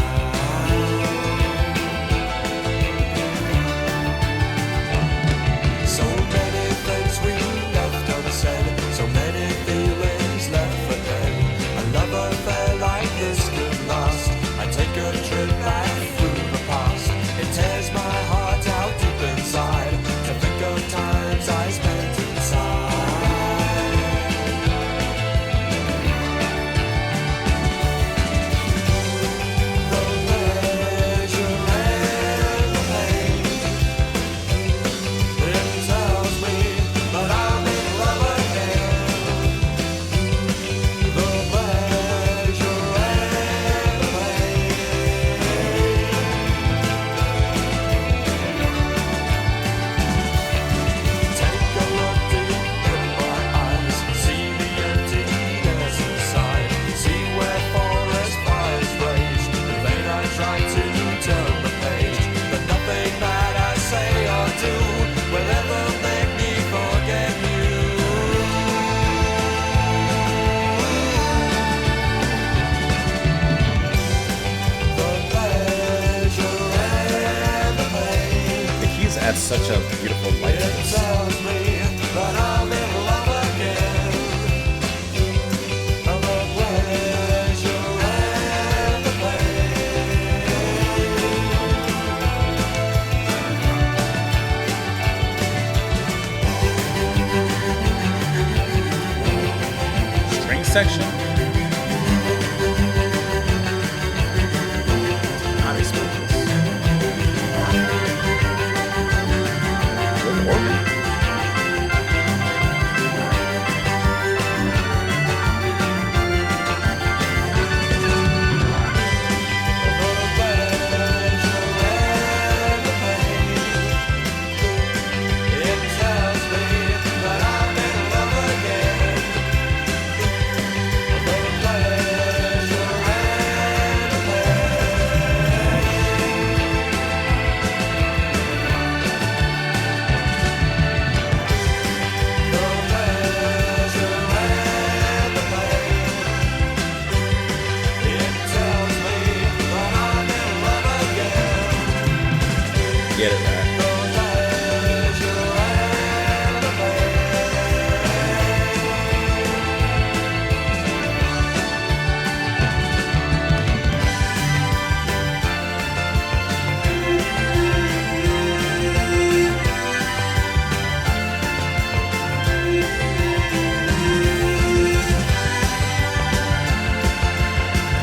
such a beautiful light to this. Tells me that I'm in love again. Of the pleasure and the String section. Not expecting this. Good organ. Get it, man.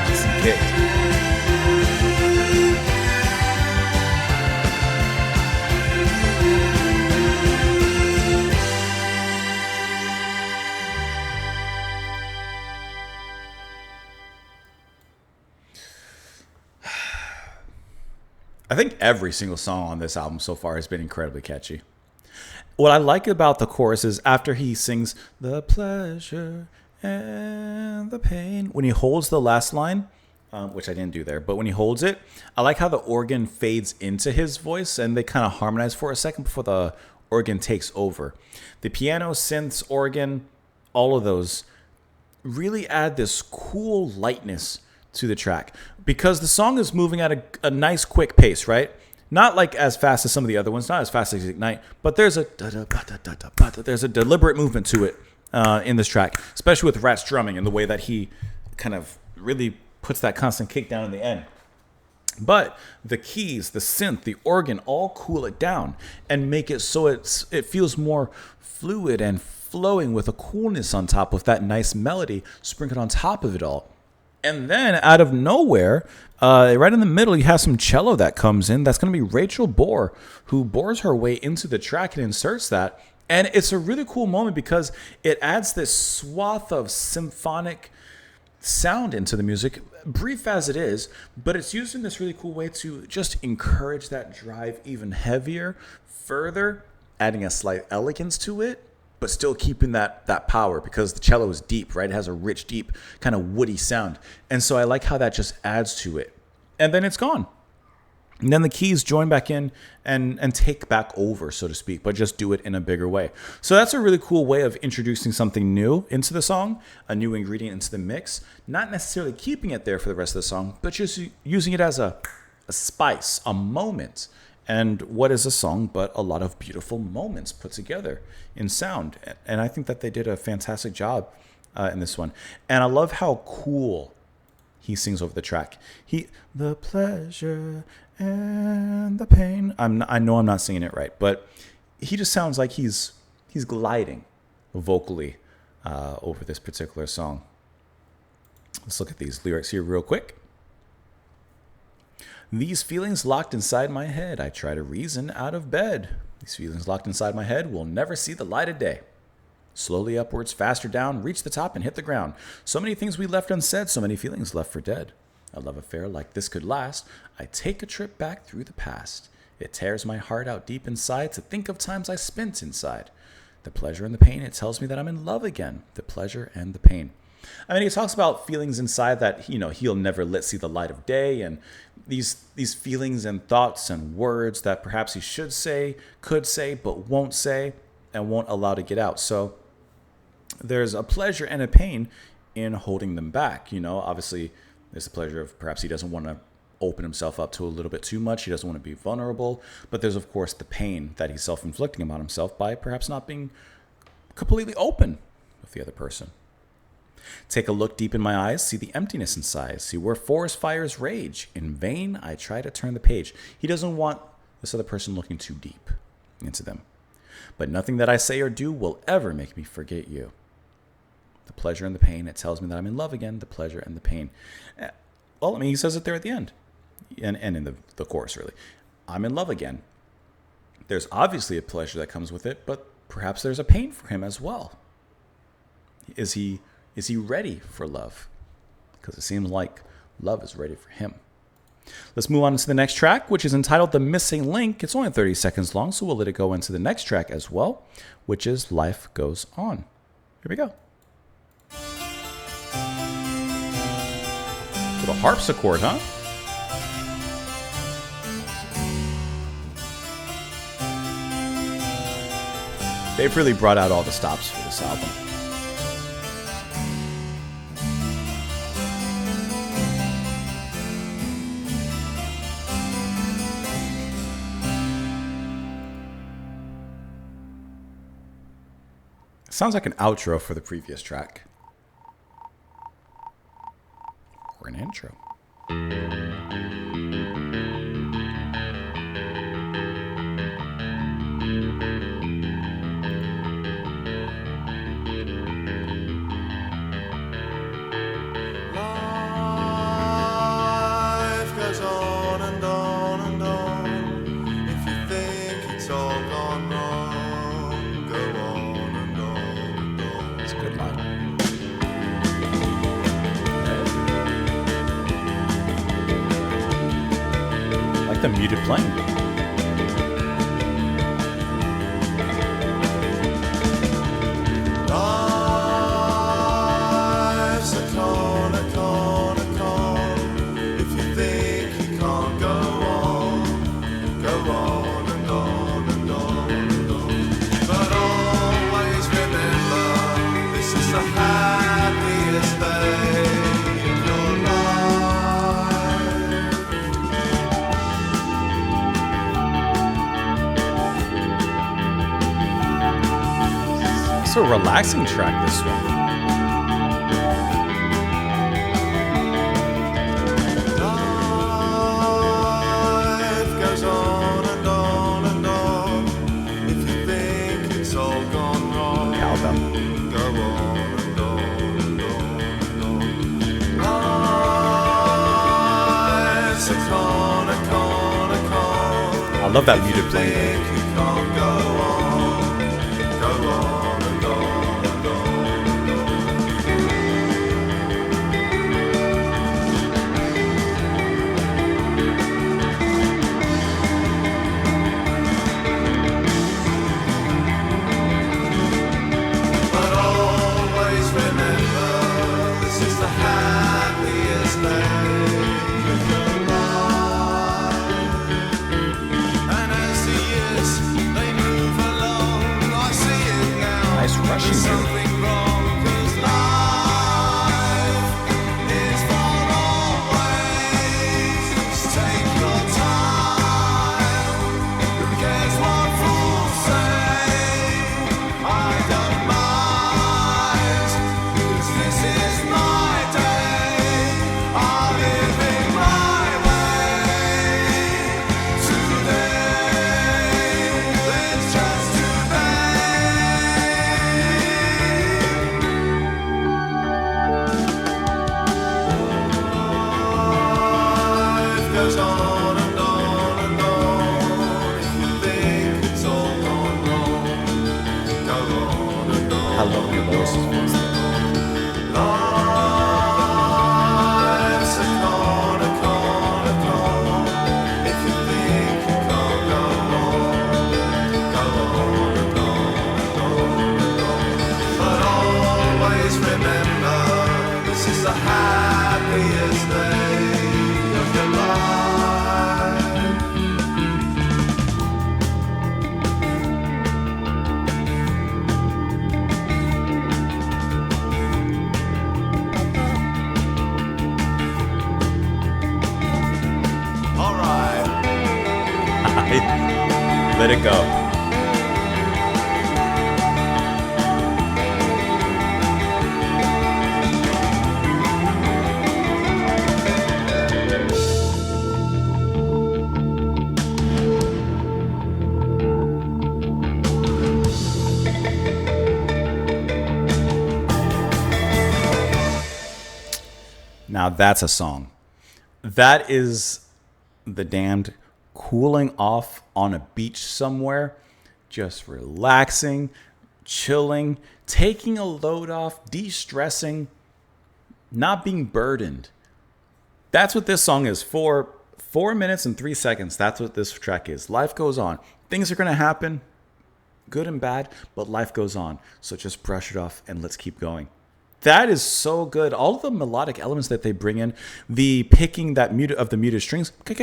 It's kicked. I think every single song on this album so far has been incredibly catchy. What I like about the chorus is after he sings the pleasure and the pain, when he holds the last line, which I didn't do there, but when he holds it, I like how the organ fades into his voice and they kind of harmonize for a second before the organ takes over. The piano, synths, organ, all of those really add this cool lightness to the track because the song is moving at a nice quick pace, right? Not like as fast as some of the other ones, not as fast as Ignite, but there's a deliberate movement to it in this track, especially with Rat's drumming and the way that he kind of really puts that constant kick down in the end. But the keys, the synth, the organ all cool it down and make it so it feels more fluid and flowing with a coolness on top of that nice melody sprinkled on top of it all. And then out of nowhere, right in the middle, you have some cello that comes in. That's going to be Rachel Bohr, who bores her way into the track and inserts that. And it's a really cool moment because it adds this swath of symphonic sound into the music, brief as it is, but it's used in this really cool way to just encourage that drive even heavier, further, adding a slight elegance to it, but still keeping that power because the cello is deep, right? It has a rich, deep, kind of woody sound. And so I like how that just adds to it. And then it's gone. And then the keys join back in and take back over, so to speak, but just do it in a bigger way. So that's a really cool way of introducing something new into the song, a new ingredient into the mix, not necessarily keeping it there for the rest of the song, but just using it as a spice, a moment. And what is a song but a lot of beautiful moments put together in sound? And I think that they did a fantastic job in this one. And I love how cool he sings over the track. The pleasure and the pain. I know I'm not singing it right, but he just sounds like he's gliding vocally over this particular song. Let's look at these lyrics here real quick. These feelings locked inside my head, I try to reason out of bed. These feelings locked inside my head will never see the light of day. Slowly upwards, faster down, reach the top and hit the ground. So many things we left unsaid, so many feelings left for dead. A love affair like this could last. I take a trip back through the past. It tears my heart out deep inside to think of times I spent inside. The pleasure and the pain, it tells me that I'm in love again. The pleasure and the pain. I mean, he talks about feelings inside that, he'll never let see the light of day, and these feelings and thoughts and words that perhaps he should say, could say, but won't say, and won't allow to get out. So there's a pleasure and a pain in holding them back. Obviously there's the pleasure of perhaps he doesn't want to open himself up to a little bit too much. He doesn't want to be vulnerable. But there's, of course, the pain that he's self-inflicting about himself by perhaps not being completely open with the other person. Take a look deep in my eyes, see the emptiness inside, see where forest fires rage. In vain, I try to turn the page. He doesn't want this other person looking too deep into them. But nothing that I say or do will ever make me forget you. The pleasure and the pain, it tells me that I'm in love again, the pleasure and the pain. Well, I mean, he says it there at the end, and in the chorus, really. I'm in love again. There's obviously a pleasure that comes with it, but perhaps there's a pain for him as well. Is he ready for love? Because it seems like love is ready for him. Let's move on to the next track, which is entitled The Missing Link. It's only 30 seconds long, so we'll let it go into the next track as well, which is Life Goes On. Here we go. Little harpsichord, huh? They've really brought out all the stops for this album. Sounds like an outro for the previous track. Or an intro. Life goes on and on and on. If you think it's all gone wrong, go on and on and on. That's a good line. I like the muted playing. Life's a con, a con, a con. If you think you can't go on and on and on and on. But always remember, this is the happiest day of your life. It's a relaxing track, this one. Life goes on and on and on. If you think it's all gone wrong, Cowbell. go on and on and on and on. Life's a con, a con, a con. I love that muted If you playing. think you can't go on and on and on and on. But always remember, this is the happiest day of your life. And as the years they move right. Let it go. Now that's a song. That is The Damned cooling off on a beach somewhere, just relaxing, chilling, taking a load off, de-stressing, not being burdened. That's what this song is. For 4 minutes and 3 seconds, that's what this track is. Life goes on. Things are going to happen, good and bad, but life goes on. So just brush it off and let's keep going. That is so good. All of the melodic elements that they bring in, the picking that of the muted strings, which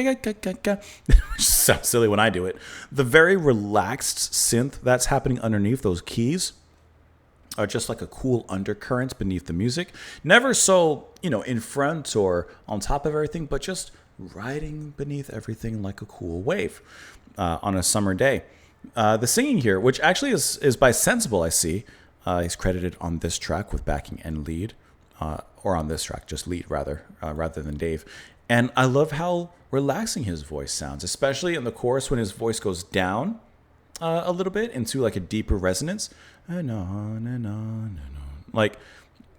sounds silly when I do it. The very relaxed synth that's happening underneath those keys are just like a cool undercurrent beneath the music. Never so, in front or on top of everything, but just riding beneath everything like a cool wave on a summer day. The singing here, which actually is by Sensible, I see. He's credited on this track with backing and lead, or on this track, just lead rather than Dave. And I love how relaxing his voice sounds, especially in the chorus when his voice goes down a little bit into like a deeper resonance. And on and on and on. Like,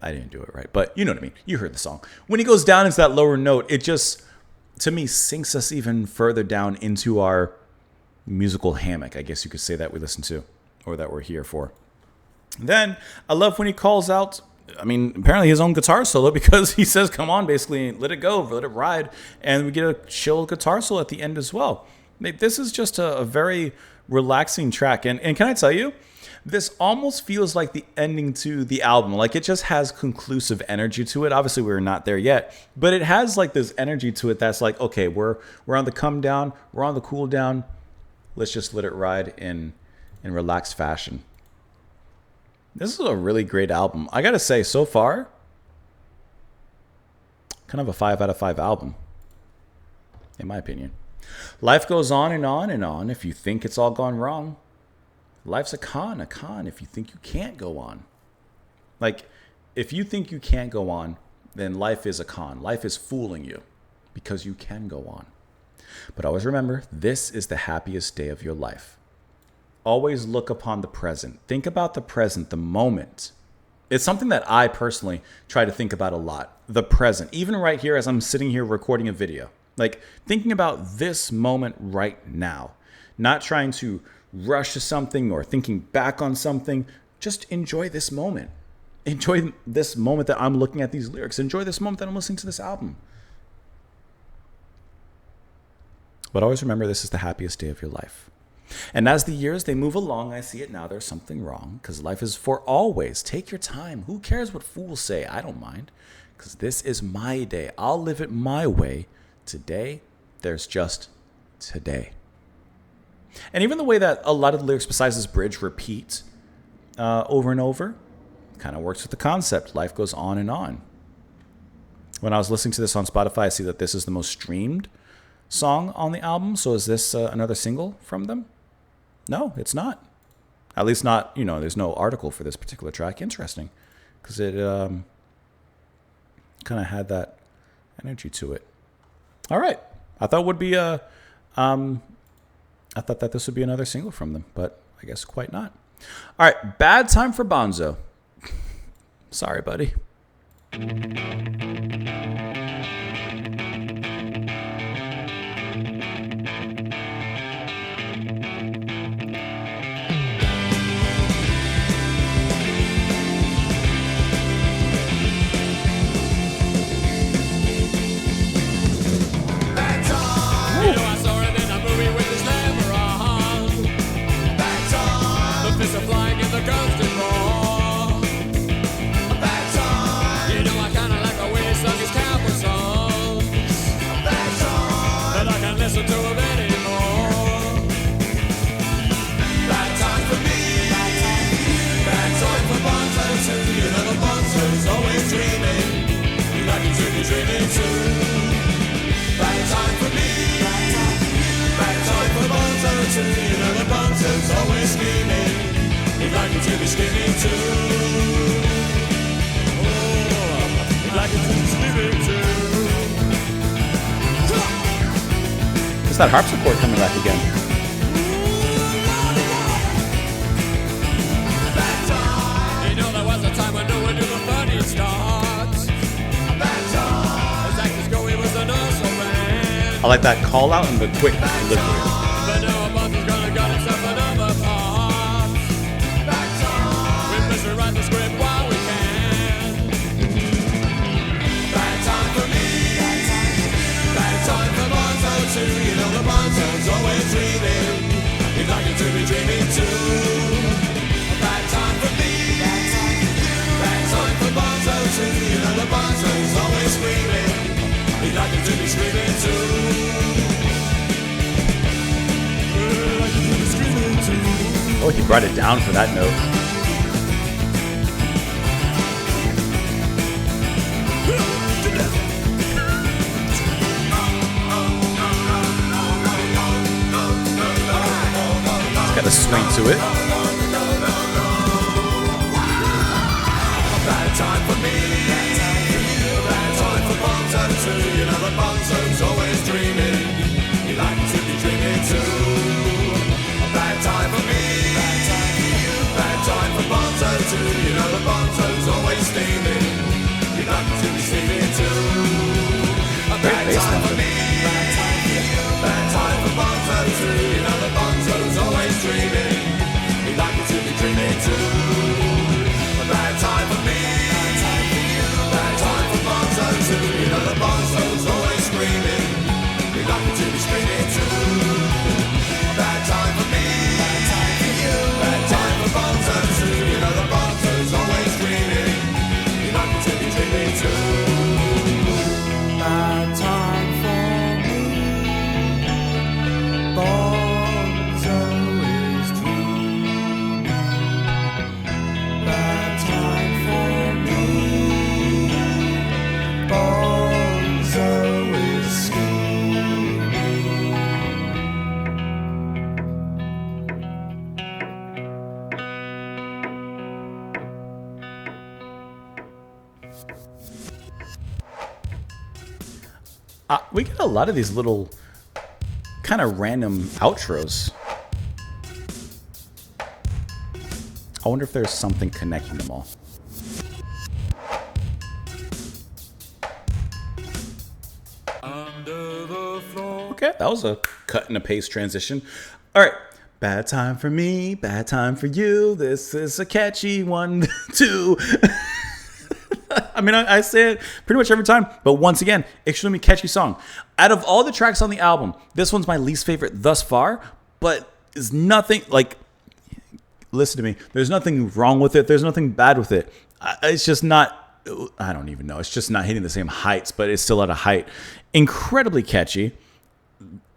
I didn't do it right, but you know what I mean. You heard the song. When he goes down into that lower note, it just, to me, sinks us even further down into our musical hammock, I guess you could say, that we listen to or that we're here for. Then I love when he calls out, apparently his own guitar solo, because he says, come on, basically, let it go, let it ride. And we get a chill guitar solo at the end as well. This is just a very relaxing track. And can I tell you, this almost feels like the ending to the album. Like, it just has conclusive energy to it. Obviously, we're not there yet, but it has like this energy to it that's like, okay, we're on the come down, we're on the cool down. Let's just let it ride in relaxed fashion. This is a really great album. I gotta say, so far, kind of a 5 out of 5 album, in my opinion. Life goes on and on and on if you think it's all gone wrong. Life's a con if you think you can't go on. Like, if you think you can't go on, then life is a con. Life is fooling you because you can go on. But always remember, this is the happiest day of your life. Always look upon the present. Think about the present, the moment. It's something that I personally try to think about a lot. The present. Even right here as I'm sitting here recording a video. Like, thinking about this moment right now. Not trying to rush to something or thinking back on something. Just enjoy this moment. Enjoy this moment that I'm looking at these lyrics. Enjoy this moment that I'm listening to this album. But always remember, this is the happiest day of your life. And as the years, they move along, I see it now, there's something wrong, because life is for always. Take your time. Who cares what fools say? I don't mind, because this is my day. I'll live it my way. Today, there's just today. And even the way that a lot of the lyrics besides this bridge repeat over and over kind of works with the concept. Life goes on and on. When I was listening to this on Spotify, I see that this is the most streamed song on the album. So is this another single from them? No, it's not. At least not, there's no article for this particular track. Interesting, because it kind of had that energy to it. All right. I thought that this would be another single from them, but I guess quite not. All right. Bad Time for Bonzo. Sorry, buddy. I saw it in a movie with his leather on. The fists are flying and the guns did roar. I kinda like too. You know the Bonzo's always screaming. He'd like you to be screaming too. Oh, he'd like you to be screaming too. It's that harpsichord coming back again. You know there was a time when no one knew the funny starts. As actors go, he was the nurse man. I like that call out and the quick delivery. But now a month is gonna got himself another part. We must rewrite the script while we can. Bad time for me. Bad time for Bonzo too. You know the Bonzo's always dreaming. He'd like you to be dreaming too. Bad time for me. Bad time for Bonzo too. You know the Bonzo's always screaming. He'd like you to be screaming too. Oh, he brought it down for that note. It's got a swing to it. Bad time for me. Bad time for Bonzo too. You know the Bonzo's always dreaming. He likes to be dreaming too. Bad time for me. Bad time for Bonzo too. You know the Bonzo's always steaming. He likes to be steaming too. Bad bass time line. for me. Bad time for Bonzo too. You know the Bonzo's always dreaming. He likes to be dreaming too. Bad time for me. Bad time for Bonzo too. You know the Bonzo's always screaming. We like it to be screaming too. Bad time for me. Bad time for Bonzo too. You know the Bonzo's always screaming. We like it to be dreaming too. Bad time for me. Bonzo is dreaming. Bad time for me. Bonzo is scheming. We get a lot of these little kind of random outros. I wonder if there's something connecting them all. Under the floor. Okay, that was a cut and a paste transition. All right. Bad time for me, bad time for you. This is a catchy one, too. I mean, I say it pretty much every time, but once again, extremely catchy song. Out of all the tracks on the album, this one's my least favorite thus far, but is nothing like. Listen to me. There's nothing wrong with it. There's nothing bad with it. It's just not. I don't even know. It's just not hitting the same heights, but it's still at a height. Incredibly catchy.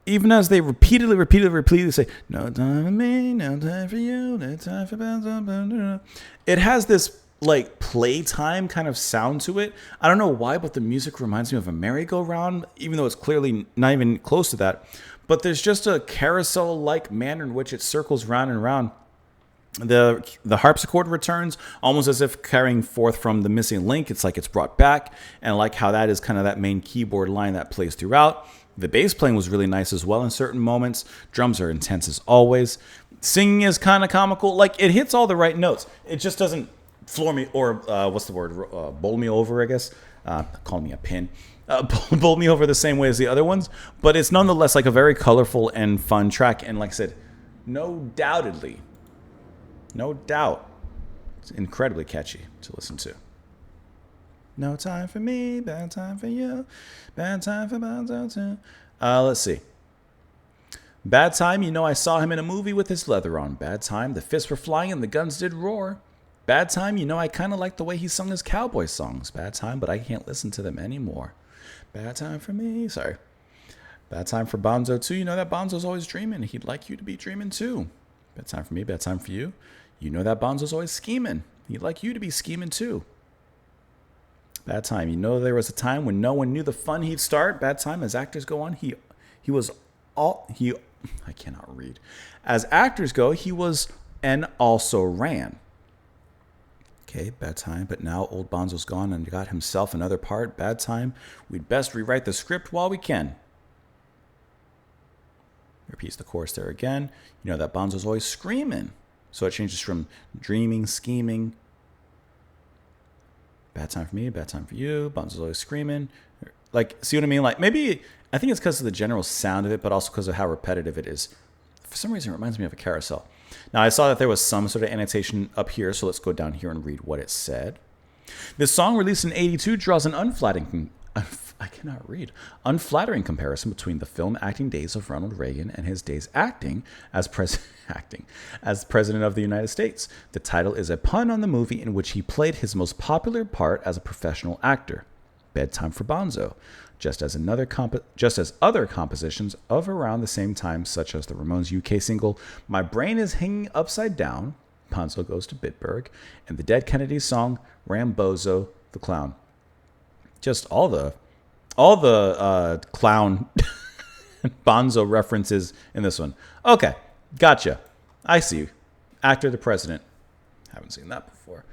Even as they repeatedly say, "No time for me, no time for you, no time for." It has this like playtime kind of sound to it. I don't know why, but the music reminds me of a merry-go-round, even though it's clearly not even close to that. But there's just a carousel-like manner in which it circles round and round. The harpsichord returns almost as if carrying forth from the missing link. It's like it's brought back, and I like how that is kind of that main keyboard line that plays throughout. The bass playing was really nice as well in certain moments. Drums are intense as always. Singing is kind of comical. Like, it hits all the right notes. It just doesn't floor me, or what's the word? Bowl me over, I guess. Call me a pin. Bowl me over the same way as the other ones. But it's nonetheless like a very colorful and fun track. And like I said, no doubt, it's incredibly catchy to listen to. No time for me, bad time for you, bad time for Bonzo too. Let's see. Bad time, you know I saw him in a movie with his leather on. Bad time, the fists were flying and the guns did roar. Bad time, you know I kind of like the way he sung his cowboy songs. Bad time, but I can't listen to them anymore. Bad time for me, sorry. Bad time for Bonzo too, you know that Bonzo's always dreaming. He'd like you to be dreaming too. Bad time for me, bad time for you. You know that Bonzo's always scheming. He'd like you to be scheming too. Bad time. You know there was a time when no one knew the fun he'd start. Bad time. As actors go on, he I cannot read. As actors go, he was and also ran. Okay, bad time, but now old Bonzo's gone and got himself another part. Bad time. We'd best rewrite the script while we can. Repeats the chorus there again. You know that Bonzo's always screaming. So it changes from dreaming, scheming. Bad time for me, bad time for you. Bonzo's always screaming. Like, see what I mean? Like, maybe, I think it's because of the general sound of it, but also because of how repetitive it is. For some reason, it reminds me of a carousel. Now, I saw that there was some sort of annotation up here, so let's go down here and read what it said. This song, released in '82, draws an unflattering comparison between the film acting days of Ronald Reagan and his days acting as president of the United States. The title is a pun on the movie in which he played his most popular part as a professional actor, Bedtime for Bonzo, just as other compositions of around the same time, such as the Ramones' UK single "My Brain Is Hanging Upside Down," Bonzo Goes to Bitburg, and the Dead Kennedys song "Rambozo the Clown." Just all the clown Bonzo references in this one. Okay, gotcha. I see you. Actor the President. Haven't seen that before.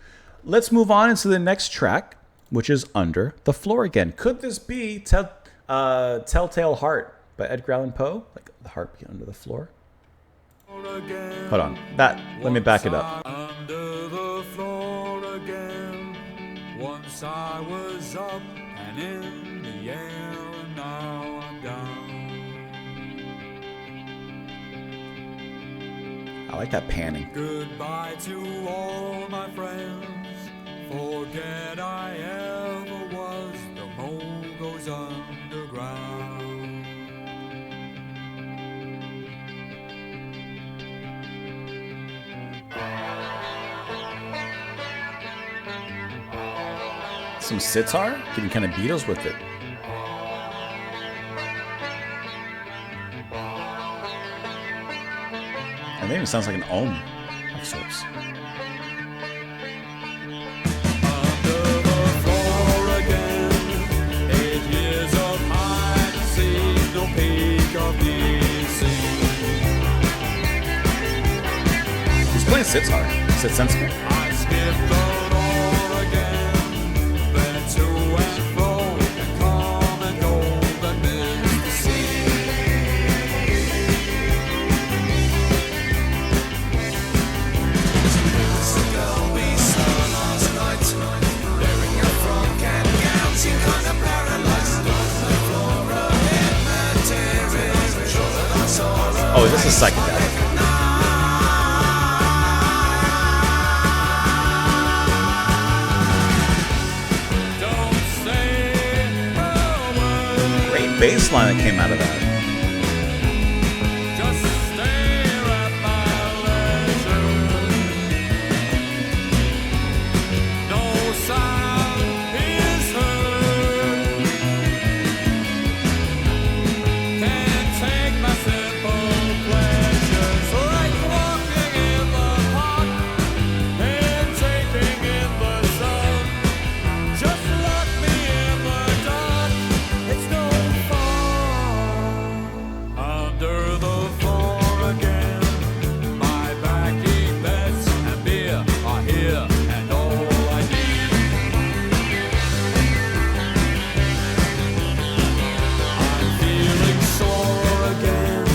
Let's move on into the next track, which is Under the Floor Again. Could this be Telltale Heart by Edgar Allan Poe? Like the heart be under the floor? Hold on. Let me back it up. Under the floor again. Once I was up and in the air, and now I'm down. I like that panning. Goodbye to all my friends. Forget I ever was. The mole goes underground. Some sitar? Getting kind of Beatles with it. And it even sounds like an ohm of sorts. Under the floor again. 8 years of hide and seek, no peak of the sea. Who's playing sitar? Is it sensible? I skipped the door again, then to and fro, and come and go, and miss the sea. The girl we saw last night, wearing a frock and gown, seemed kind of paralyzed. On the floor again, material, sure that I saw her. Oh, this is psychedelic. Don't say a word, Great bass line that came out of that. just stare at my leisure. No sound is heard. Can't take my simple pleasures, like walking in the park and taking in the sun. Just lock me in the dark, it's no fun. Under the floor again, my backing beds and beer are here, and all I need. I'm feeling sore again.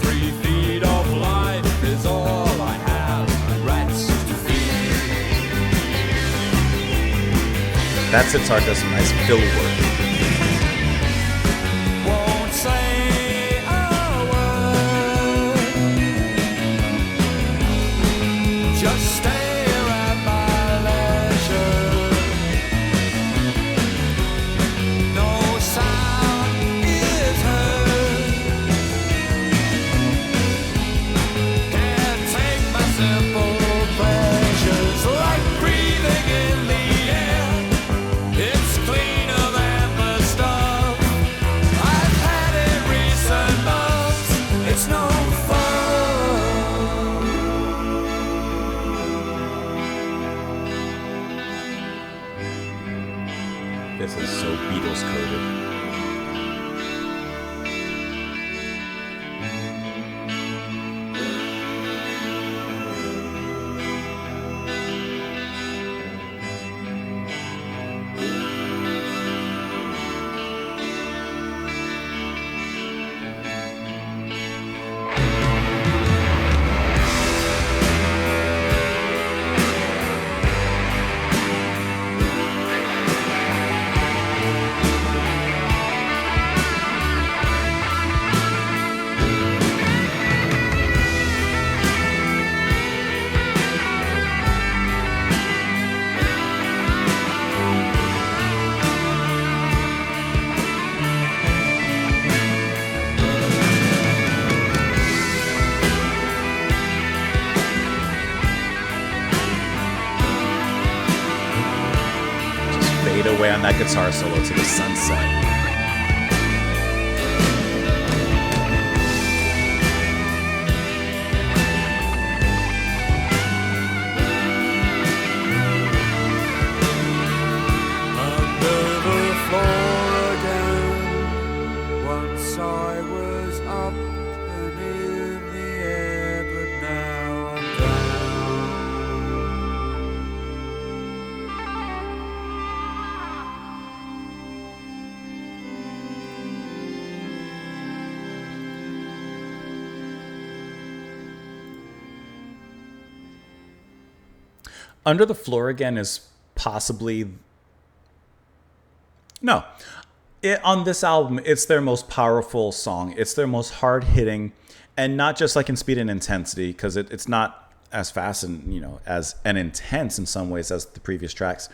3 feet of life is all I have, and rats to feed. That sitar does some nice fill work. Won't say a word, just stare at my leisure. No sound is heard. Can't take my simple pleasures, like breathing in the air. It's cleaner than the stuff I've had in recent months. It's no fun. This is so Beatles coded. guitar solo to the sunset. Under the floor again. Once I was up and in the air, but now I'm down. Under the Floor Again is possibly no. On this album, it's their most powerful song. It's their most hard hitting, and not just like in speed and intensity, because it's not as fast and as and intense in some ways as the previous tracks,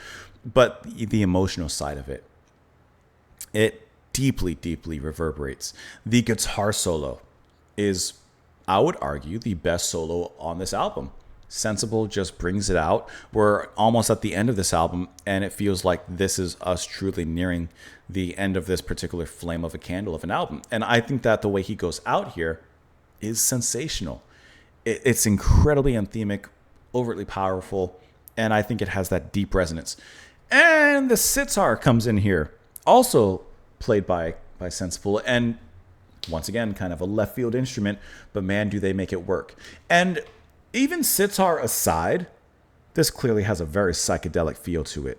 but the emotional side of it. It deeply, deeply reverberates. The guitar solo is, I would argue, the best solo on this album. Sensible just brings it out. We're almost at the end of this album, and it feels like this is us truly nearing the end of this particular flame of a candle of an album. And I think that the way he goes out here is sensational. It's incredibly anthemic, overtly powerful, and I think it has that deep resonance. And the sitar comes in here, also played by Sensible, and once again, kind of a left field instrument, but man, do they make it work. And even sitar aside, this clearly has a very psychedelic feel to it.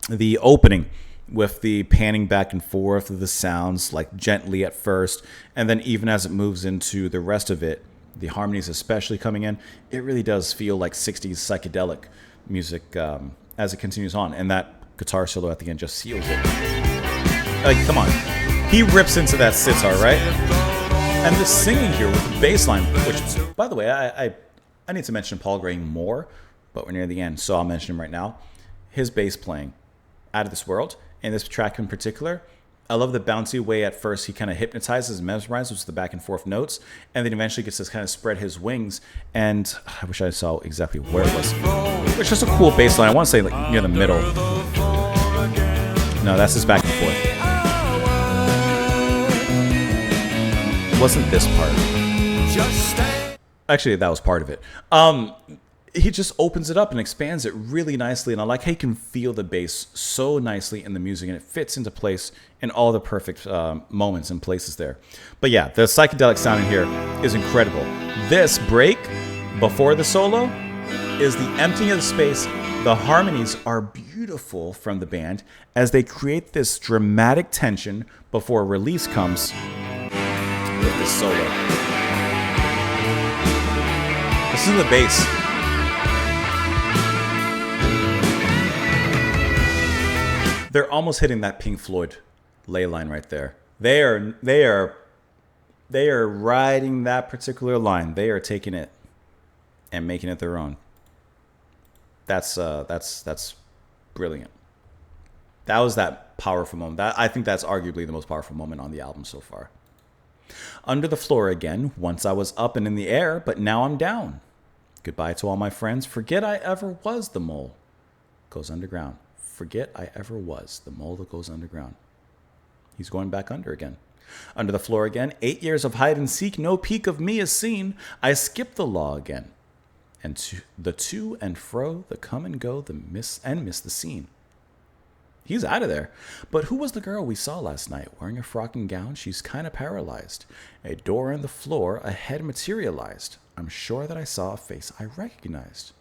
The opening with the panning back and forth of the sounds, like gently at first, and then even as it moves into the rest of it, the harmonies especially coming in, it really does feel like 60s psychedelic music as it continues on. And that guitar solo at the end just seals it. Like, come on. He rips into that sitar, right? And the singing here with the bass line, which, by the way, I need to mention Paul Gray more, but we're near the end, so I'll mention him right now. His bass playing, out of this world. In this track in particular, I love the bouncy way at first he kind of hypnotizes, mesmerizes with the back and forth notes, and then eventually gets to kind of spread his wings. And I wish I saw exactly where it was. It's just a cool bass line. I want to say like near the middle. No, that's his back and forth. It wasn't this part. Actually, that was part of it. He just opens it up and expands it really nicely, and I like how you can feel the bass so nicely in the music, and it fits into place in all the perfect moments and places there. But yeah, the psychedelic sound in here is incredible. This break before the solo is the emptying of the space. The harmonies are beautiful from the band as they create this dramatic tension before release comes with this solo. Listen to the bass. They're almost hitting that Pink Floyd ley line right there. They are riding that particular line. They are taking it and making it their own. That's brilliant. That was that powerful moment. I think that's arguably the most powerful moment on the album so far. Under the Floor Again. Once I was up and in the air, but now I'm down. Goodbye to all my friends. Forget I ever was the mole. Goes underground. Forget I ever was the mole that goes underground. He's going back under again. Under the Floor Again. 8 years of hide and seek. No peak of me is seen. I skip the law again. And to and fro, the come and go, the miss the scene. He's out of there. But who was the girl we saw last night? Wearing a frock and gown, she's kind of paralyzed. A door in the floor, a head materialized. I'm sure that I saw a face I recognized.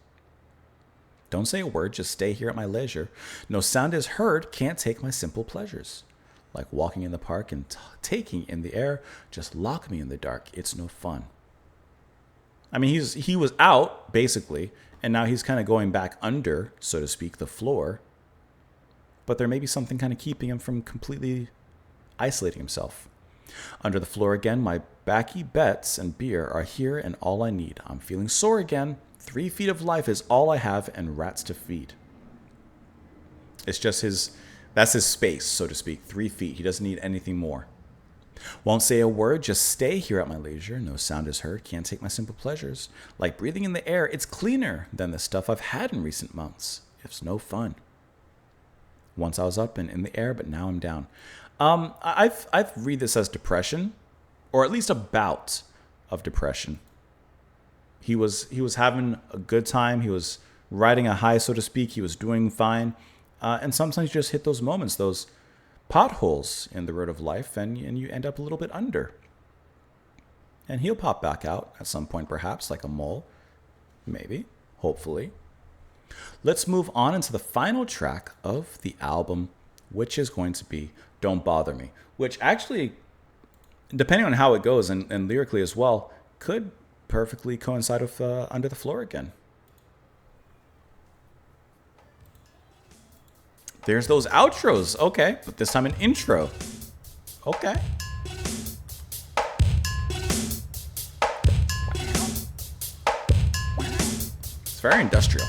Don't say a word, just stay here at my leisure. No sound is heard, can't take my simple pleasures. Like walking in the park and taking in the air, just lock me in the dark, it's no fun. I mean, he was out, basically, and now he's kind of going back under, so to speak, the floor. But there may be something kind of keeping him from completely isolating himself. Under the Floor Again, my backy bets and beer are here and all I need. I'm feeling sore again. 3 feet of life is all I have and rats to feed. It's just that's his space, so to speak. 3 feet. He doesn't need anything more. Won't say a word, just stay here at my leisure. No sound is heard, can't take my simple pleasures. Like breathing in the air, it's cleaner than the stuff I've had in recent months. It's no fun. Once I was up and in the air, but now I'm down. I've read this as depression, or at least a bout of depression. He was having a good time. He was riding a high, so to speak. He was doing fine, and sometimes you just hit those moments, those potholes in the road of life, and you end up a little bit under. And he'll pop back out at some point, perhaps, like a mole. Maybe, hopefully. Let's move on into the final track of the album, which is going to be Don't Bother Me, which actually, depending on how it goes and lyrically as well, could perfectly coincide with Under the Floor Again. There's those outros. Okay, but this time an intro. Okay. It's very industrial.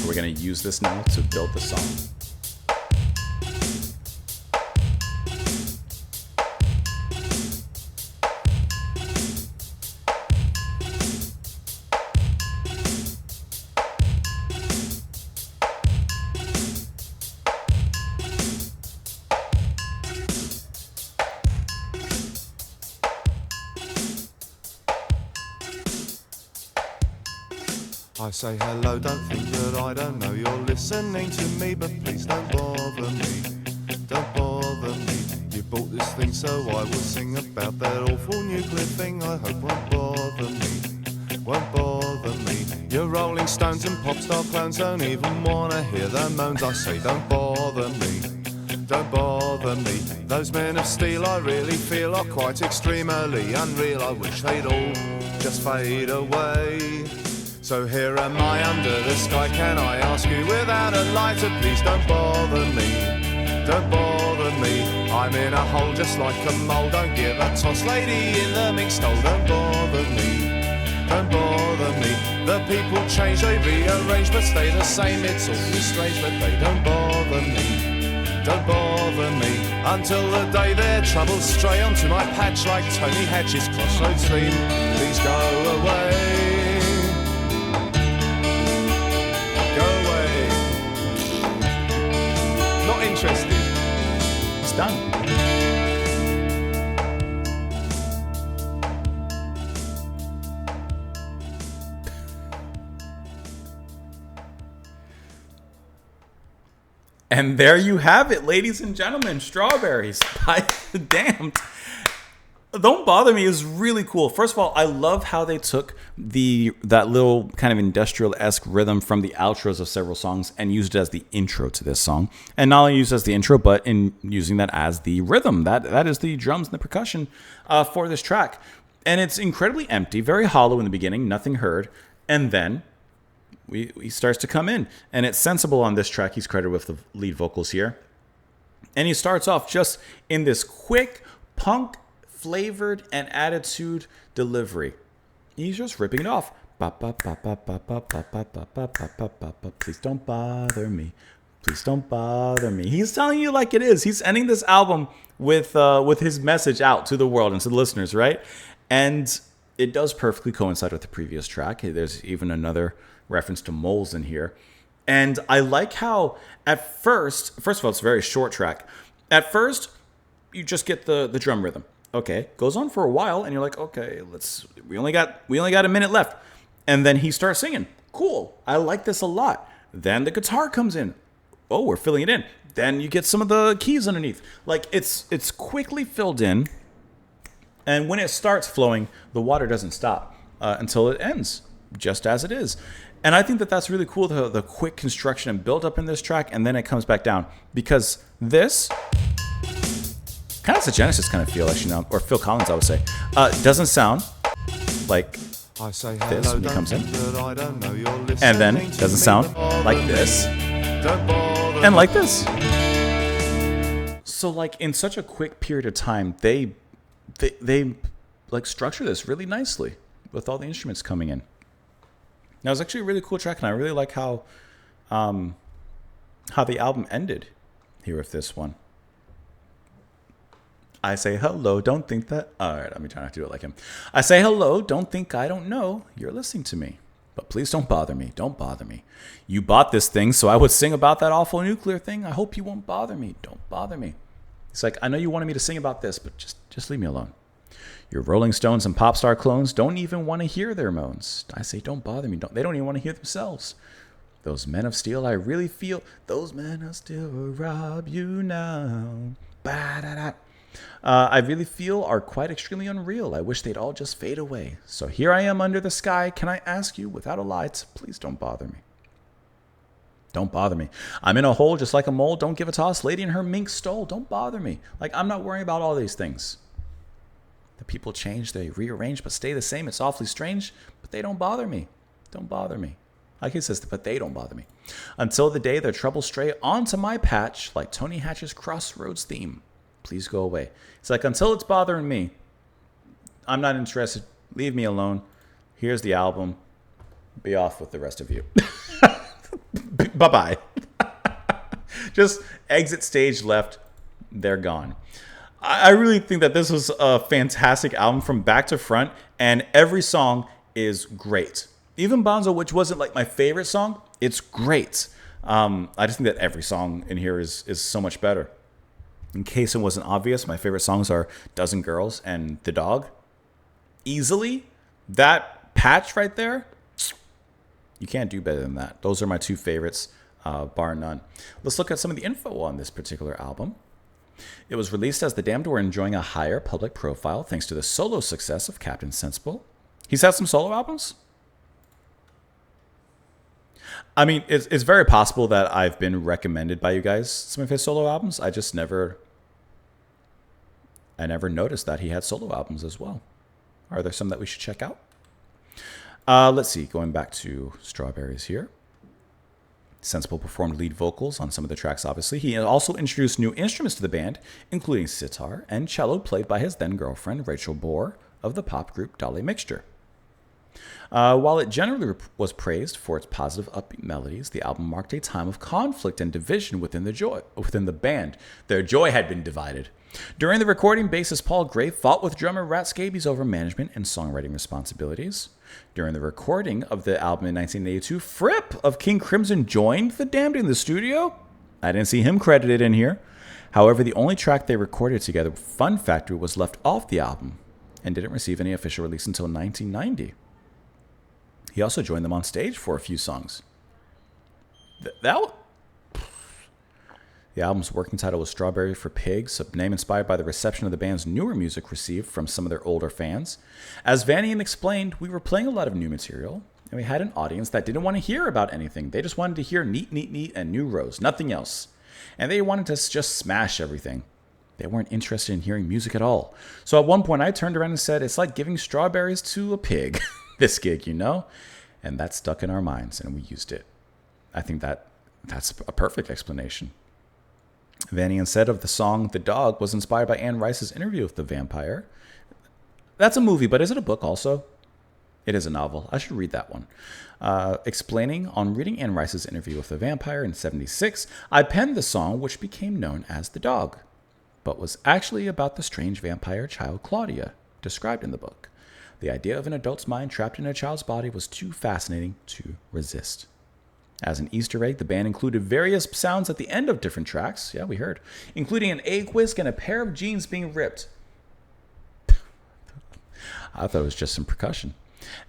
We're going to use this now to build the song. I say hello, don't think that I don't know you're listening to me, but please don't bother me, don't bother me. You bought this thing so I will sing about that awful nuclear thing. I hope won't bother me, won't bother me. Your Rolling Stones and pop star clones don't even wanna hear the moans. I say don't bother me, don't bother me. Those men of steel I really feel are quite extremely unreal. I wish they'd all just fade away. So here am I under the sky, can I ask you without a lighter, please don't bother me, don't bother me. I'm in a hole just like a mole, don't give a toss, lady in the mink stole, don't bother me, don't bother me. The people change, they rearrange, but stay the same, it's awfully strange, but they don't bother me, don't bother me. Until the day their troubles stray onto my patch like Tony Hatch's Crossroads theme, please go away. Interested. It's done. And there you have it, ladies and gentlemen. Strawberries by The Damned. Don't Bother Me is really cool. First of all, I love how they took that little kind of industrial-esque rhythm from the outros of several songs and used it as the intro to this song. And not only used it as the intro, but in using that as the rhythm. That is the drums and the percussion for this track. And it's incredibly empty, very hollow in the beginning, nothing heard. And then he starts to come in. And it's Sensible on this track. He's credited with the lead vocals here. And he starts off just in this quick punk flavored and attitude delivery. He's just ripping it off. Please don't bother me. Please don't bother me. He's telling you like it is. He's ending this album with his message out to the world and to the listeners, right? And it does perfectly coincide with the previous track. There's even another reference to moles in here. And I like how at first of all, it's a very short track. At first, you just get the drum rhythm. Okay, goes on for a while, and you're like, okay, we only got a minute left. And then he starts singing. Cool. I like this a lot. Then the guitar comes in. Oh, we're filling it in. Then you get some of the keys underneath. Like it's quickly filled in. And when it starts flowing, the water doesn't stop until it ends, just as it is. And I think that that's really cool, the quick construction and build up in this track, and then it comes back down. Because this kind of a Genesis kind of feel, actually, now, or Phil Collins, I would say. Doesn't sound like I say this when he comes in. And And then doesn't sound like this. And like this. So like in such a quick period of time, they like structure this really nicely with all the instruments coming in. Now it's actually a really cool track, and I really like how the album ended here with this one. I say hello, don't think that... All right, let me try not to do it like him. I say hello, don't think I don't know. You're listening to me. But please don't bother me. Don't bother me. You bought this thing, so I would sing about that awful nuclear thing. I hope you won't bother me. Don't bother me. It's like, I know you wanted me to sing about this, but just leave me alone. Your Rolling Stones and pop star clones don't even want to hear their moans. I say, don't bother me. They don't even want to hear themselves. Those men of steel, I really feel. Those men of steel will rob you now. Ba-da-da. I really feel are quite extremely unreal. I wish they'd all just fade away. So here I am under the sky. Can I ask you, without a lie, to please don't bother me? Don't bother me. I'm in a hole just like a mole. Don't give a toss. Lady in her mink stole. Don't bother me. Like, I'm not worrying about all these things. The people change, they rearrange, but stay the same. It's awfully strange, but they don't bother me. Don't bother me. Like he says, but they don't bother me. Until the day their troubles stray onto my patch, like Tony Hatch's Crossroads theme. Please go away. It's like, until it's bothering me, I'm not interested. Leave me alone. Here's the album. Be off with the rest of you. Bye-bye. Just exit stage left. They're gone. I really think that this was a fantastic album from back to front, and every song is great. Even Bonzo, which wasn't like my favorite song, it's great. I just think that every song in here is so much better. In case it wasn't obvious, my favorite songs are Dozen Girls and The Dog. Easily, that patch right there, you can't do better than that. Those are my two favorites, bar none. Let's look at some of the info on this particular album. It was released as The Damned were enjoying a higher public profile thanks to the solo success of Captain Sensible. He's had some solo albums? I mean, it's very possible that I've been recommended by you guys some of his solo albums. I never noticed that he had solo albums as well. Are there some that we should check out? Let's see. Going back to Strawberries here. Sensible performed lead vocals on some of the tracks, obviously. He also introduced new instruments to the band, including sitar and cello played by his then-girlfriend, Rachel Bohr, of the pop group Dolly Mixture. While it generally was praised for its positive, upbeat melodies, the album marked a time of conflict and division within the band. Their joy had been divided. During the recording, bassist Paul Gray fought with drummer Rat Scabies over management and songwriting responsibilities. During the recording of the album in 1982, Fripp of King Crimson joined The Damned in the studio. I didn't see him credited in here. However, the only track they recorded together, Fun Factory, was left off the album and didn't receive any official release until 1990. He also joined them on stage for a few songs. The album's working title was Strawberry for Pigs, a name inspired by the reception of the band's newer music received from some of their older fans. As Vanian explained, we were playing a lot of new material, and we had an audience that didn't want to hear about anything. They just wanted to hear neat, neat, neat, and new Rose, nothing else. And they wanted to just smash everything. They weren't interested in hearing music at all. So at one point, I turned around and said, it's like giving strawberries to a pig, this gig, you know? And that stuck in our minds, and we used it. I think that's a perfect explanation. Vanian said of the song The Dog was inspired by Anne Rice's interview with the vampire. That's a movie, but is it a book also? It is a novel. I should read that one. Explaining, on reading Anne Rice's interview with the vampire in 1976, I penned the song which became known as The Dog, but was actually about the strange vampire child Claudia, described in the book. The idea of an adult's mind trapped in a child's body was too fascinating to resist. As an Easter egg, the band included various sounds at the end of different tracks, yeah, we heard, including an egg whisk and a pair of jeans being ripped. I thought it was just some percussion.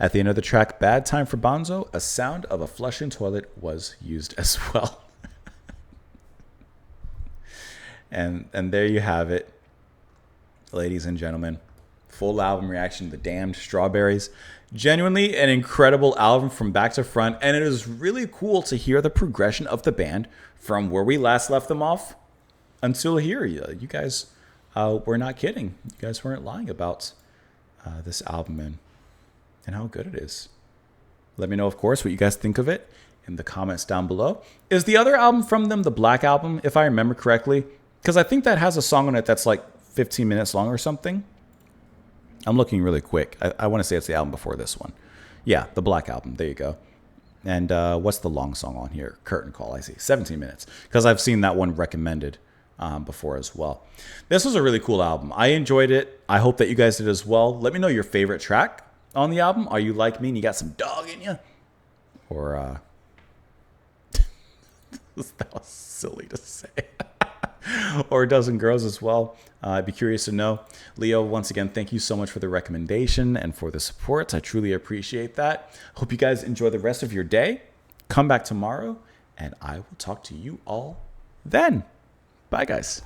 At the end of the track, Bad Time for Bonzo, a sound of a flushing toilet was used as well. And there you have it, ladies and gentlemen. Full album reaction to The Damned, Strawberries. Genuinely an incredible album from back to front, and it is really cool to hear the progression of the band from where we last left them off until here. You guys were not kidding. You guys weren't lying about this album and how good it is. Let me know, of course, what you guys think of it in the comments down below. Is the other album from them the Black Album, if I remember correctly? Because I think that has a song on it that's like 15 minutes long or something. I'm looking really quick. I want to say it's the album before this one. Yeah, the Black Album. There you go. And what's the long song on here? Curtain Call, I see. 17 minutes. Because I've seen that one recommended before as well. This was a really cool album. I enjoyed it. I hope that you guys did as well. Let me know your favorite track on the album. Are you like me and you got some dog in you? or that was silly to say. Or a dozen girls as well. I'd be curious to know. Leo, once again, thank you so much for the recommendation and for the support. I truly appreciate that. Hope you guys enjoy the rest of your day. Come back tomorrow, and I will talk to you all then. Bye, guys.